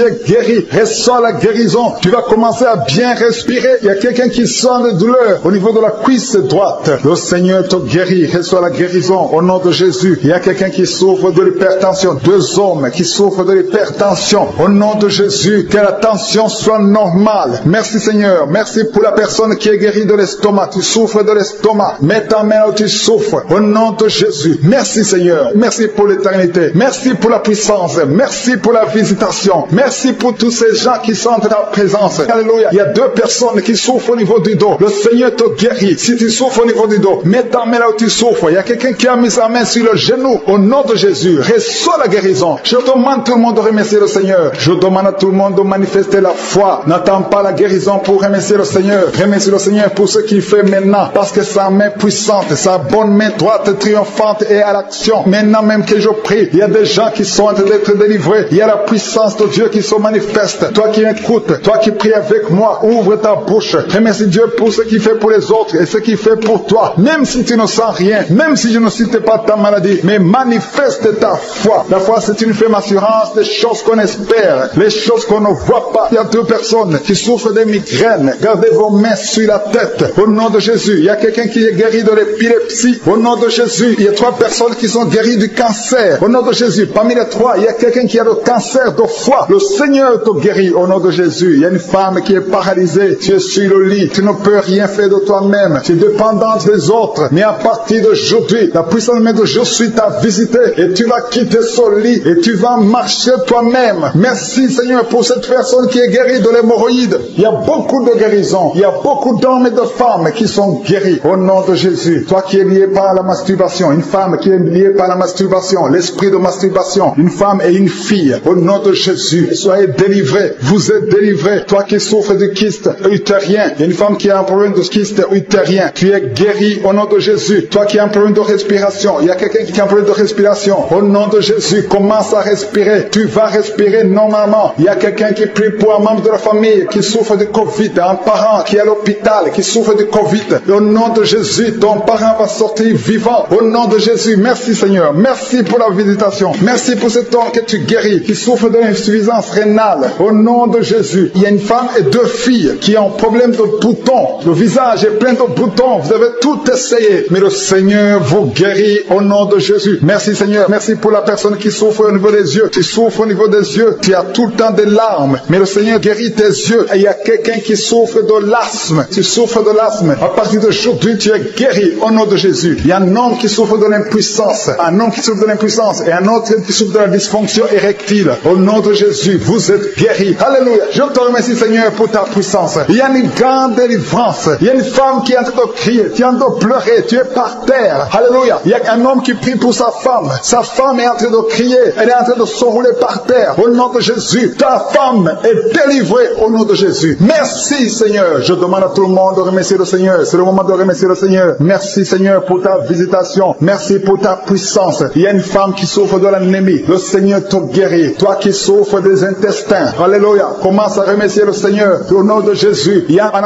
es guéri. Reçois la guérison. Tu vas commencer à bien respirer. Il y a quelqu'un qui sent de douleur au niveau de la cuisse droite. Le Seigneur te guérit. Reçois la guérison au nom de Jésus. Il y a quelqu'un qui souffre de l'hypertension. 2 hommes qui souffrent de l'hypertension. Au nom de Jésus, que la tension soit normale. Merci Seigneur. Merci pour la personne qui est guérie de l'estomac. Tu souffres de l'estomac. Mets ta main où tu souffres. Au nom de Jésus. Merci Seigneur. Merci pour l'éternité. Merci pour la puissance. Merci pour la visitation. Merci pour tous ces gens qui sentent ta présence. Alléluia. Il y a 2 personnes qui souffrent au niveau du dos. Le Seigneur te guérit. Si tu souffres au niveau du dos, mets ta main là où tu souffres. Il y a quelqu'un qui a mis sa main sur le genou. Au nom de Jésus, reçois la guérison. Je demande tout le monde de remercier le Seigneur. Je demande à tout le monde de manifester la foi. N'attends pas la guérison pour remercier le Seigneur. Remercie le Seigneur pour ce qu'il fait maintenant. Parce que sa main puissante, sa bonne main droite triomphante est à l'action. Maintenant même que je prie, il y a des gens qui sont en train d'être délivrés. Il y a la puissance de Dieu qui se manifeste. Toi qui écoutes, toi qui pries avec moi, ouvre ta bouche. Remercie Dieu pour ce qu'il fait pour les autres et ce qu'il fait pour toi. Même si tu ne sens rien, même si je ne cite pas ta maladie, mais manifeste ta foi. La foi, c'est une ferme assurance des choses qu'on espère, les choses qu'on ne voit pas. Il y a 2 personnes qui souffrent de migraines. Gardez vos mains sur la tête. Au nom de Jésus, il y a quelqu'un qui est guéri de l'épilepsie. Au nom de Jésus, il y a 3 personnes qui sont guéries du cancer. Au nom de Jésus, parmi les 3, il y a quelqu'un qui a le cancer de foie. Le Seigneur te guérit au nom de Jésus. Il y a une femme qui est paralysée. Tu es sur le lit. Tu ne peux rien faire de toi-même. Tu es dépendante des autres. Mais à partir d'aujourd'hui, la puissance même de je suis t'a visité et tu vas quitter ce lit et tu vas marcher toi-même. Merci Seigneur pour cette personne qui est guérie de l'hémorroïde. Il y a beaucoup de guérisons. Il y a beaucoup d'hommes et de femmes qui sont guéris au nom de Jésus. Toi qui es lié par la masturbation, une femme qui est liée par la masturbation, l'esprit de masturbation, une femme et une fille, au nom de Jésus, soyez délivrés. Vous êtes délivrés. Toi qui souffres de kyste utérien, il y a une femme qui a un problème de kyste utérien, tu es guéri au nom de Jésus. Toi qui as un problème de respiration, il y a quelqu'un qui a un problème de respiration, au nom de Jésus, commence à respirer. Tu vas respirer normalement. Il y a quelqu'un qui prie pour un membre de la famille qui souffre de Covid, un parent qui est à l'hôpital, qui souffre de Covid. Au nom de Jésus, ton parent va sortir vivant. Au nom de Jésus, merci Seigneur. Merci pour la visitation. Merci pour cet homme que tu guéris, qui souffre de l'insuffisance rénale. Au nom de Jésus, il y a une femme et 2 filles qui ont un problème de boutons. Le visage est plein de boutons. Vous avez tout essayé, mais le Seigneur vous guérit au nom de Jésus. Merci Seigneur. Merci pour la personne qui souffre au niveau des yeux. Tu souffres au niveau des yeux. Tu as tout le temps des larmes, mais le Seigneur guérit tes yeux. Et il y a quelqu'un qui souffre de l'asthme. Tu souffres de l'asthme. À partir d'aujourd'hui, tu es guéri au nom de Jésus. Il y a un homme qui souffre de l'impuissance. Un homme qui souffre de l'impuissance et un autre qui souffre de la dysfonction érectile. Au nom de Jésus, vous êtes guéris. Alléluia. Je te remercie Seigneur pour ta puissance. Il y a une grande délivrance. Il y a une femme qui est en train de crier, qui est en train de pleurer. Tu es par terre. Alléluia. Il y a un homme qui prie pour sa femme. Sa femme est en train de crier. Elle est en train de s'enrouler par terre. Au nom de Jésus, ta femme est délivrée au nom de Jésus. Merci Seigneur. Je demande à tout le monde de remercier le Seigneur. C'est le moment de remercier le Seigneur. Merci Seigneur pour ta visitation. Merci pour ta puissance. Il y a une femme qui souffre de l'anémie. Le Seigneur te guérit. Toi qui souffres des intestins. Alléluia. Commence à remercier le Seigneur. Au nom de Jésus. Il y a un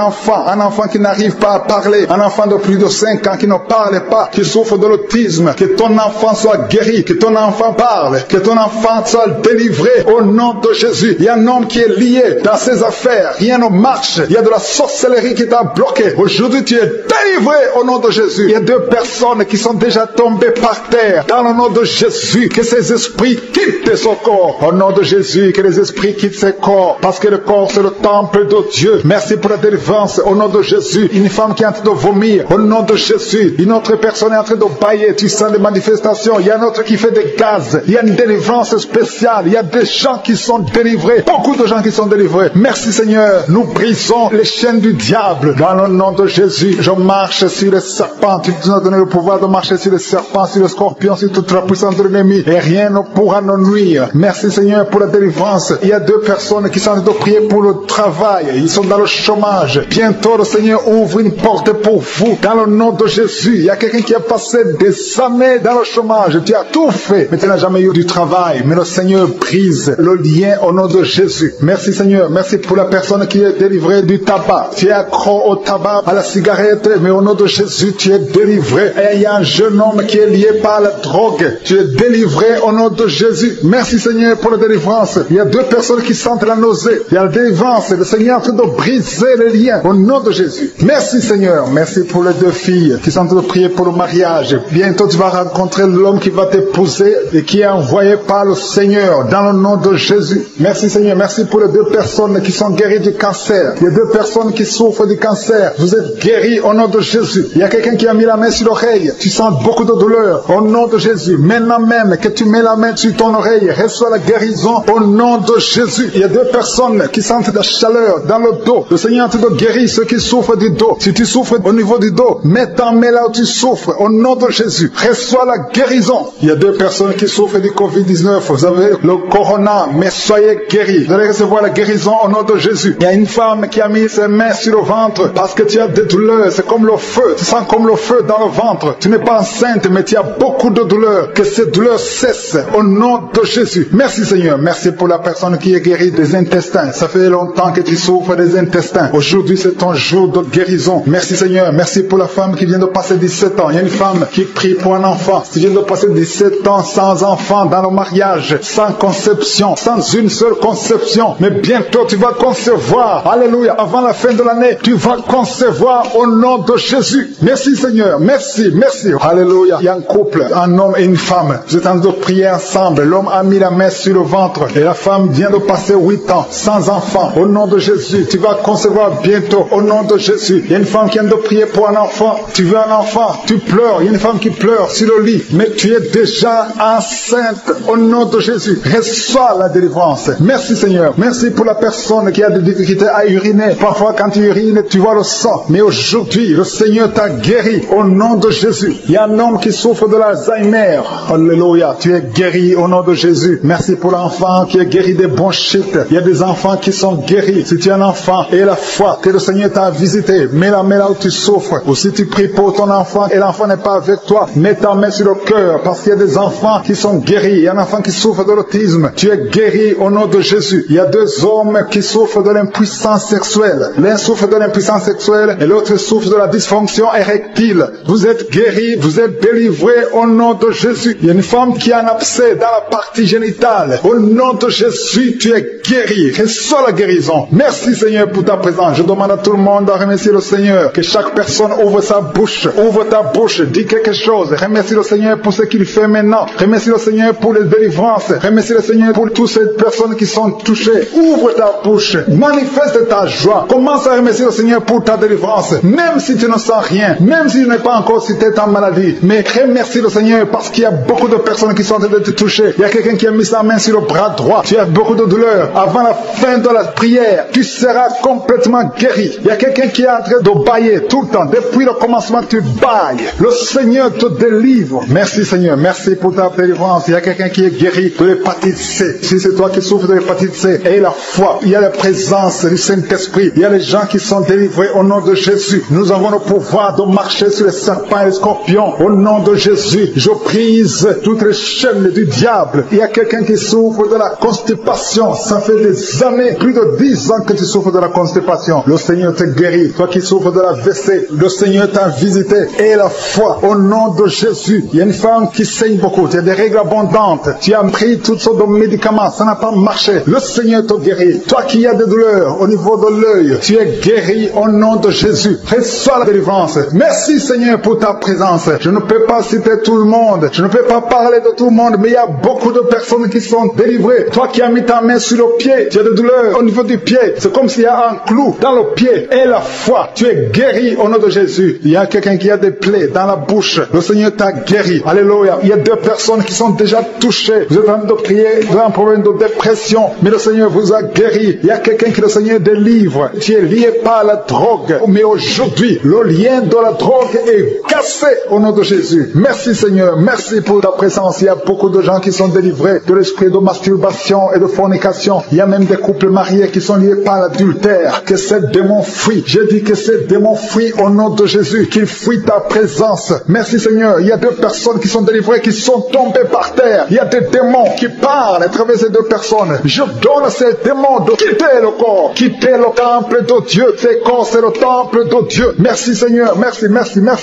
enfant qui n'arrive pas à parler. Un enfant de plus de 5 ans qui ne parle pas, qui souffre de l'autisme. Que ton enfant soit guéri. Que ton enfant parle. Que ton enfant soit délivré. Au nom de Jésus. Il y a un homme qui est lié dans ses affaires. Rien ne marche. Il y a de la sorcellerie qui t'a bloqué. Aujourd'hui, tu es délivré au nom de Jésus. Il y a 2 personnes qui sont déjà tombées par terre. Dans le nom de Jésus, que ces esprits quittent son corps. Au nom de Jésus, que les esprits quittent ses corps. Parce que le corps, c'est le temple de Dieu. Merci pour la délivrance. Au nom de Jésus, une femme qui est en train de vomir. Au nom de Jésus, une autre personne est en train de bailler. Tu sens des manifestations. Il y a un autre qui fait des gaz. Il y a une délivrance spéciale. Il y a des gens qui sont délivrés. Beaucoup de gens qui sont délivrés. Merci Seigneur. Nous brisons les chaînes du diable. Dans le nom de Jésus, je marche sur les serpents. Tu nous as donné le pouvoir de marcher sur les serpents, sur les scorpions, sur toute la puissance de l'ennemi, et rien ne pourra nous nuire. Merci Seigneur pour la délivrance. Il y a 2 personnes qui sont en train de prier pour le travail. Ils sont dans le chômage. Bientôt le Seigneur ouvre une porte pour vous. Dans le nom de Jésus, il y a quelqu'un qui a passé des années dans le chômage. Tu as tout fait, mais tu n'as jamais eu du travail. Mais le Seigneur brise le lien au nom de Jésus. Merci Seigneur. Merci pour la personne qui est délivrée du tabac. Tu es accro au tabac, à la cigarette, mais au nom de Jésus, tu es délivré. Et il y a un jeune homme qui est lié par la drogue. Tu es délivré au nom de Jésus. Merci Seigneur pour la délivrance. Il y a 2 personnes qui sentent la nausée. Il y a la délivrance. Le Seigneur est en train de briser les liens au nom de Jésus. Merci Seigneur. Merci pour les 2 filles qui sont en train de prier pour le mariage. Bientôt tu vas rencontrer l'homme qui va t'épouser et qui est envoyé par le Seigneur dans le nom de Jésus. Merci Seigneur. Merci pour les 2 personnes qui sont guéries du cancer. Il y a 2 personnes qui souffrent du cancer. Vous êtes guéris au nom de Jésus. Il y a quelqu'un qui a mis la main sur l'oreille. Tu sens beaucoup de douleur au nom de Jésus. Maintenant même que tu mets la main sur ton oreille, reçois la guérison au nom de Jésus. Il y a 2 personnes qui sentent de la chaleur dans le dos. Le Seigneur te guérit ceux qui souffrent du dos. Si tu souffres au niveau du dos, mets ta main là où tu souffres au nom de Jésus. Reçois la guérison. Il y a 2 personnes qui souffrent du Covid-19. Vous avez le corona, mais soyez guéris. Vous allez recevoir la guérison au nom de Jésus. Il y a une femme qui a mis ses mains sur le ventre parce que tu as des douleurs. C'est comme le feu. Tu sens comme le feu dans le ventre. Tu n'es pas enceinte, mais tu as beaucoup de douleurs. Que ces douleurs cessent au nom de Jésus. Merci Seigneur. Merci pour la personne qui est guérie des intestins. Ça fait longtemps que tu souffres des intestins. Aujourd'hui, c'est ton jour de guérison. Merci Seigneur. Merci pour la femme qui vient de passer 17 ans. Il y a une femme qui prie pour un enfant. Tu viens de passer 17 ans sans enfant dans le mariage, sans conception, sans une seule conception. Mais bientôt, tu vas concevoir. Alléluia. Avant la fin de l'année, tu vas concevoir au nom de Jésus. Merci Seigneur. Merci. Merci. Alléluia. Il y a un couple, un homme et une femme. Vous êtes en train de prier ensemble. L'homme a mis la main sur le ventre et la femme vient de passer 8 ans sans enfant. Au nom de Jésus, tu vas concevoir bientôt. Au nom de Jésus. Il y a une femme qui vient de prier pour un enfant. Tu veux un enfant. Tu pleures. Il y a une femme qui pleure sur le lit. Mais tu es déjà enceinte. Au nom de Jésus. Reçois la délivrance. Merci Seigneur. Merci pour la personne qui a des difficultés à uriner. Parfois quand tu urines, tu vois le sang. Mais aujourd'hui, le Seigneur t'a guéri. Au nom de Jésus. Il y a un homme qui souffre de l'Alzheimer. Alléluia. Tu es guéri au nom de Jésus. Merci pour l'enfant qui est guéri des bronchites. Il y a des enfants qui sont guéris. Si tu es un enfant et la foi que le Seigneur t'a visité, mets la main là où tu souffres. Ou si tu pries pour ton enfant et l'enfant n'est pas avec toi, mets ta main sur le cœur parce qu'il y a des enfants qui sont guéris. Il y a un enfant qui souffre de l'autisme. Tu es guéri au nom de Jésus. Il y a 2 hommes qui souffrent de l'impuissance sexuelle. L'un souffre de l'impuissance sexuelle et l'autre souffre de la dysfonction érectile. Vous êtes guéris, vous êtes délivrés au nom de Jésus. Il y a une femme qui a un abcès dans la partie génitale. Au nom de Jésus, tu es guéri. Reçois la guérison. Merci Seigneur pour ta présence. Je demande à tout le monde de remercier le Seigneur. Que chaque personne ouvre sa bouche. Ouvre ta bouche. Dis quelque chose. Remercie le Seigneur pour ce qu'il fait maintenant. Remercie le Seigneur pour les délivrances. Remercie le Seigneur pour toutes ces personnes qui sont touchées. Ouvre ta bouche. Manifeste ta joie. Commence à remercier le Seigneur pour ta délivrance. Même si tu ne sens rien. Même si tu n'es pas encore si tu es en maladie. Mais remercie le Seigneur parce qu'il y a beaucoup de personnes qui sont en train de te toucher. Il y a quelqu'un qui a mis sa main sur le bras droit. Tu as beaucoup de douleur. Avant la fin de la prière, tu seras complètement guéri. Il y a quelqu'un qui est en train de bailler tout le temps. Depuis le commencement, tu bailles. Le Seigneur te délivre. Merci Seigneur. Merci pour ta délivrance. Il y a quelqu'un qui est guéri de l'hépatite C. Si c'est toi qui souffres de l'hépatite C, et la foi, il y a la présence du Saint-Esprit. Il y a les gens qui sont délivrés au nom de Jésus. Nous avons le pouvoir de marcher sur les serpents et les scorpions. Au nom de Jésus, je brise toutes les chaînes du diable. Il y a quelqu'un qui souffre de la constipation. Ça fait des années, plus de 10 ans que tu souffres de la constipation. Le Seigneur te guérit. Toi qui souffres de la WC, le Seigneur t'a visité. Et la foi, au nom de Jésus. Il y a une femme qui saigne beaucoup. Tu as des règles abondantes. Tu as pris toutes sortes de médicaments. Ça n'a pas marché. Le Seigneur te guérit. Toi qui as des douleurs au niveau de l'œil, tu es guéri au nom de Jésus. Reçois la délivrance. Merci Seigneur pour ta présence. Je ne peux pas citer tout le monde. Je ne peux pas parler de tout le monde, mais il y a beaucoup de personnes qui sont délivrées. Toi qui as mis ta main sur le pied, tu as des douleurs au niveau du pied. C'est comme s'il y a un clou dans le pied. Et la foi, tu es guéri au nom de Jésus. Il y a quelqu'un qui a des plaies dans la bouche. Le Seigneur t'a guéri. Alléluia. Il y a 2 personnes qui sont déjà touchées. Vous êtes en train de prier, vous avez un problème de dépression, mais le Seigneur vous a guéri. Il y a quelqu'un qui le Seigneur délivre. Tu es lié par la drogue, mais aujourd'hui, le lien de la drogue est cassé au nom de Jésus. Merci Seigneur, merci pour ta présence. Il y a beaucoup de gens qui sont délivrés de l'esprit de masturbation et de fornication. Il y a même des couples mariés qui sont liés par l'adultère. Que ces démons fuient. Je dis que ces démons fuient au nom de Jésus, qu'ils fuient ta présence. Merci Seigneur. Il y a 2 personnes qui sont délivrées, qui sont tombées par terre. Il y a des démons qui parlent à travers ces 2 personnes. Je donne à ces démons de quitter le corps, quitter le temple de Dieu. Ces corps, c'est le temple de Dieu. Merci Seigneur, merci.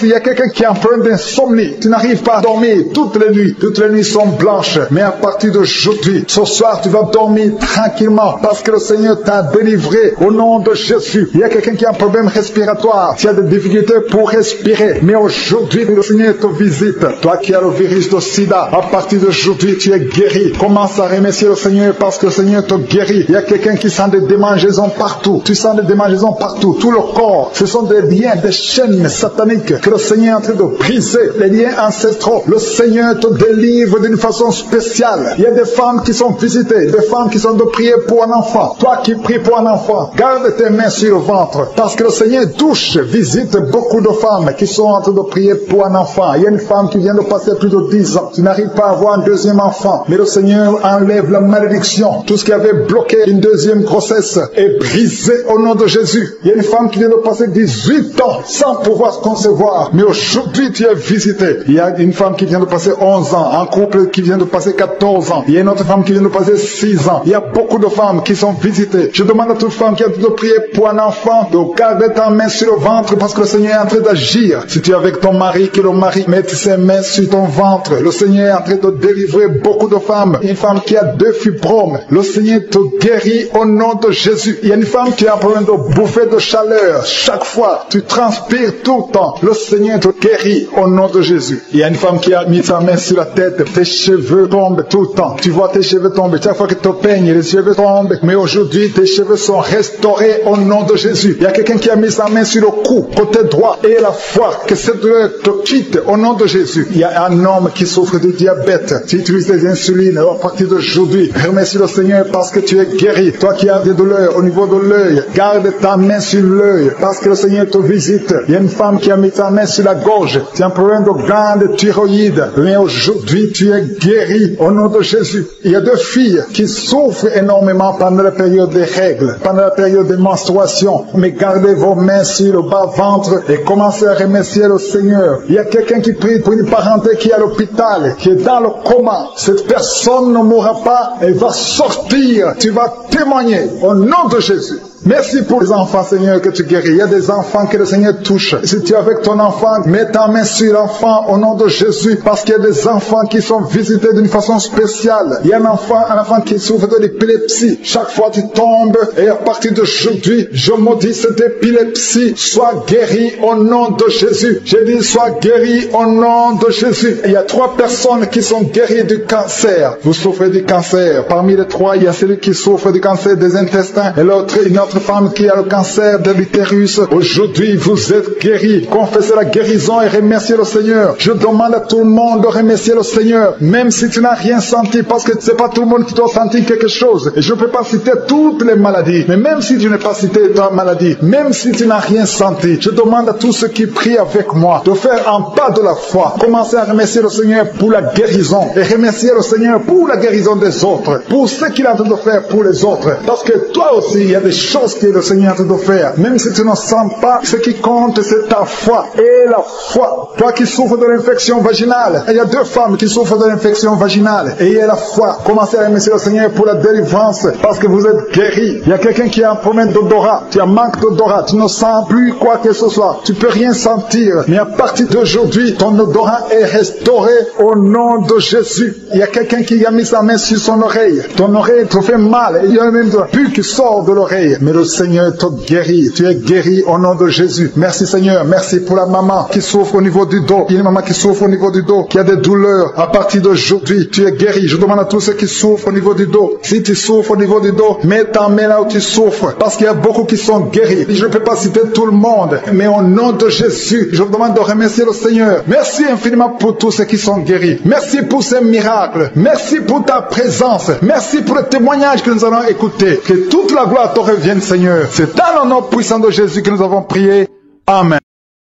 Il y a quelqu'un qui est en train d'insomnie. Tu n'arrives pas à dormir toutes les nuits. Toutes les nuits sont blanches. Mais à partir d'aujourd'hui, ce soir, tu vas dormir tranquillement parce que le Seigneur t'a délivré au nom de Jésus. Il y a quelqu'un qui a un problème respiratoire. Tu as des difficultés pour respirer. Mais aujourd'hui, le Seigneur te visite. Toi qui as le virus de sida, à partir d'aujourd'hui, tu es guéri. Commence à remercier le Seigneur parce que le Seigneur te guérit. Il y a quelqu'un qui sent des démangeaisons partout. Tu sens des démangeaisons partout. Tout le corps. Ce sont des liens, des chaînes sataniques que le Seigneur est en train de briser. Les liens ancestraux. Le Seigneur te délivre d'une façon spéciale. Il y a des femmes qui sont visitées. Des femmes qui sont de prier pour un enfant. Toi qui pries pour un enfant, garde tes mains sur le ventre. Parce que le Seigneur touche, visite beaucoup de femmes qui sont en train de prier pour un enfant. Il y a une femme qui vient de passer plus de 10 ans. Tu n'arrives pas à avoir un deuxième enfant. Mais le Seigneur enlève la malédiction. Tout ce qui avait bloqué une deuxième grossesse est brisé au nom de Jésus. Il y a une femme qui vient de passer 18 ans sans pouvoir se concevoir. Mais aujourd'hui, tu es visité. Il y a une femme qui vient de passer 11 ans. Un couple qui vient de passer 14 ans. Il y a une autre femme qui vient de passer 6 ans. Il y a beaucoup de femmes qui sont visitées. Je demande à toute femme qui a de prier pour un enfant de garder ta main sur le ventre parce que le Seigneur est en train d'agir. Si tu es avec ton mari, que le mari mette ses mains sur ton ventre. Le Seigneur est en train de délivrer beaucoup de femmes. Une femme qui a 2 fibromes. Le Seigneur te guérit au nom de Jésus. Il y a une femme qui a un problème de bouffée de chaleur. Chaque fois, tu transpires tout le temps. Le Seigneur te guérit au nom de Jésus. Il y a une femme qui a mis sa main sur la tête. Tes cheveux tombent tout le temps. Tu vois tes cheveux tomber. Chaque fois que tu te peignes, les cheveux tombent. Mais aujourd'hui, tes cheveux sont restaurés au nom de Jésus. Il y a quelqu'un qui a mis sa main sur le cou, côté droit, et la foi. Que cette douleur te quitte au nom de Jésus. Il y a un homme qui souffre de diabète. Tu utilises des insulines. À partir d'aujourd'hui, remercie le Seigneur parce que tu es guéri. Toi qui as des douleurs au niveau de l'œil, garde ta main sur l'œil parce que le Seigneur te visite. Il y a une femme qui a mis sa main sur la gorge. Tu as un problème de glande thyroïde. Mais aujourd'hui, tu es guéri au nom de Jésus. Il y a 2 filles qui souffrent énormément pendant la période des règles, pendant la période des menstruations. Mais gardez vos mains sur le bas-ventre et commencez à remercier le Seigneur. Il y a quelqu'un qui prie pour une parenté qui est à l'hôpital, qui est dans le coma. Cette personne ne mourra pas, elle va sortir. Tu vas témoigner au nom de Jésus. Merci pour les enfants, Seigneur, que tu guéris. Il y a des enfants que le Seigneur touche. Si tu es avec ton enfant, mets ta main sur l'enfant au nom de Jésus, parce qu'il y a des enfants qui sont visités d'une façon spéciale. Il y a un enfant qui souffre de l'épilepsie. Chaque fois tu tombes, et à partir d'aujourd'hui, je maudis cette épilepsie. Sois guéri au nom de Jésus. J'ai dit, sois guéri au nom de Jésus. Il y a 3 personnes qui sont guéries du cancer. Vous souffrez du cancer. Parmi les 3, il y a celui qui souffre du cancer des intestins, et l'autre, une autre femme qui a le cancer de l'utérus. Aujourd'hui, vous êtes guéris. Confessez la guérison et remerciez le Seigneur. Je demande à tout le monde de remercier le Seigneur, même si tu n'as rien senti, parce que c'est pas tout le monde qui doit sentir quelque chose. Et je ne peux pas citer toutes les maladies, mais même si tu n'as pas cité ta maladie, même si tu n'as rien senti, je demande à tous ceux qui prient avec moi de faire un pas de la foi. Commencez à remercier le Seigneur pour la guérison et remercier le Seigneur pour la guérison des autres, pour ce qu'il est en train de faire pour les autres. Parce que toi aussi, il y a des choses que le Seigneur est en train de faire. Même si tu ne sens pas, ce qui compte, c'est ta foi. Et la foi. Toi qui souffres de l'infection vaginale, il y a 2 femmes qui souffrent de l'infection vaginale. Et il y a la foi. Commencez à remercier le Seigneur pour la délivrance, parce que vous êtes guéris. Il y a quelqu'un qui a un problème d'odorat. Tu as un manque d'odorat. Tu ne sens plus quoi que ce soit. Tu peux rien sentir. Mais à partir d'aujourd'hui, ton odorat est restauré au nom de Jésus. Il y a quelqu'un qui a mis sa main sur son oreille. Ton oreille te fait mal. Il y a même de la pus qui sort de l'oreille. Mais le Seigneur te guérit. Tu es guéri au nom de Jésus. Merci Seigneur. Merci pour la maman qui souffre au niveau du dos. Il y a une maman qui souffre au niveau du dos, qui a des douleurs. À partir d'aujourd'hui, tu es guéri. Je demande à tous ceux qui souffrent au niveau du dos. Si tu souffres au niveau du dos, mets ta main là où tu souffres. Parce qu'il y a beaucoup qui sont guéris. Je ne peux pas citer tout le monde. Mais au nom de Jésus, je vous demande de remercier le Seigneur. Merci infiniment pour tous ceux qui sont guéris. Merci pour ces miracles. Merci pour ta présence. Merci pour le témoignage que nous allons écouter. Que toute la gloire te revienne, Seigneur. C'est dans le nom puissant de Jésus que nous avons prié. Amen.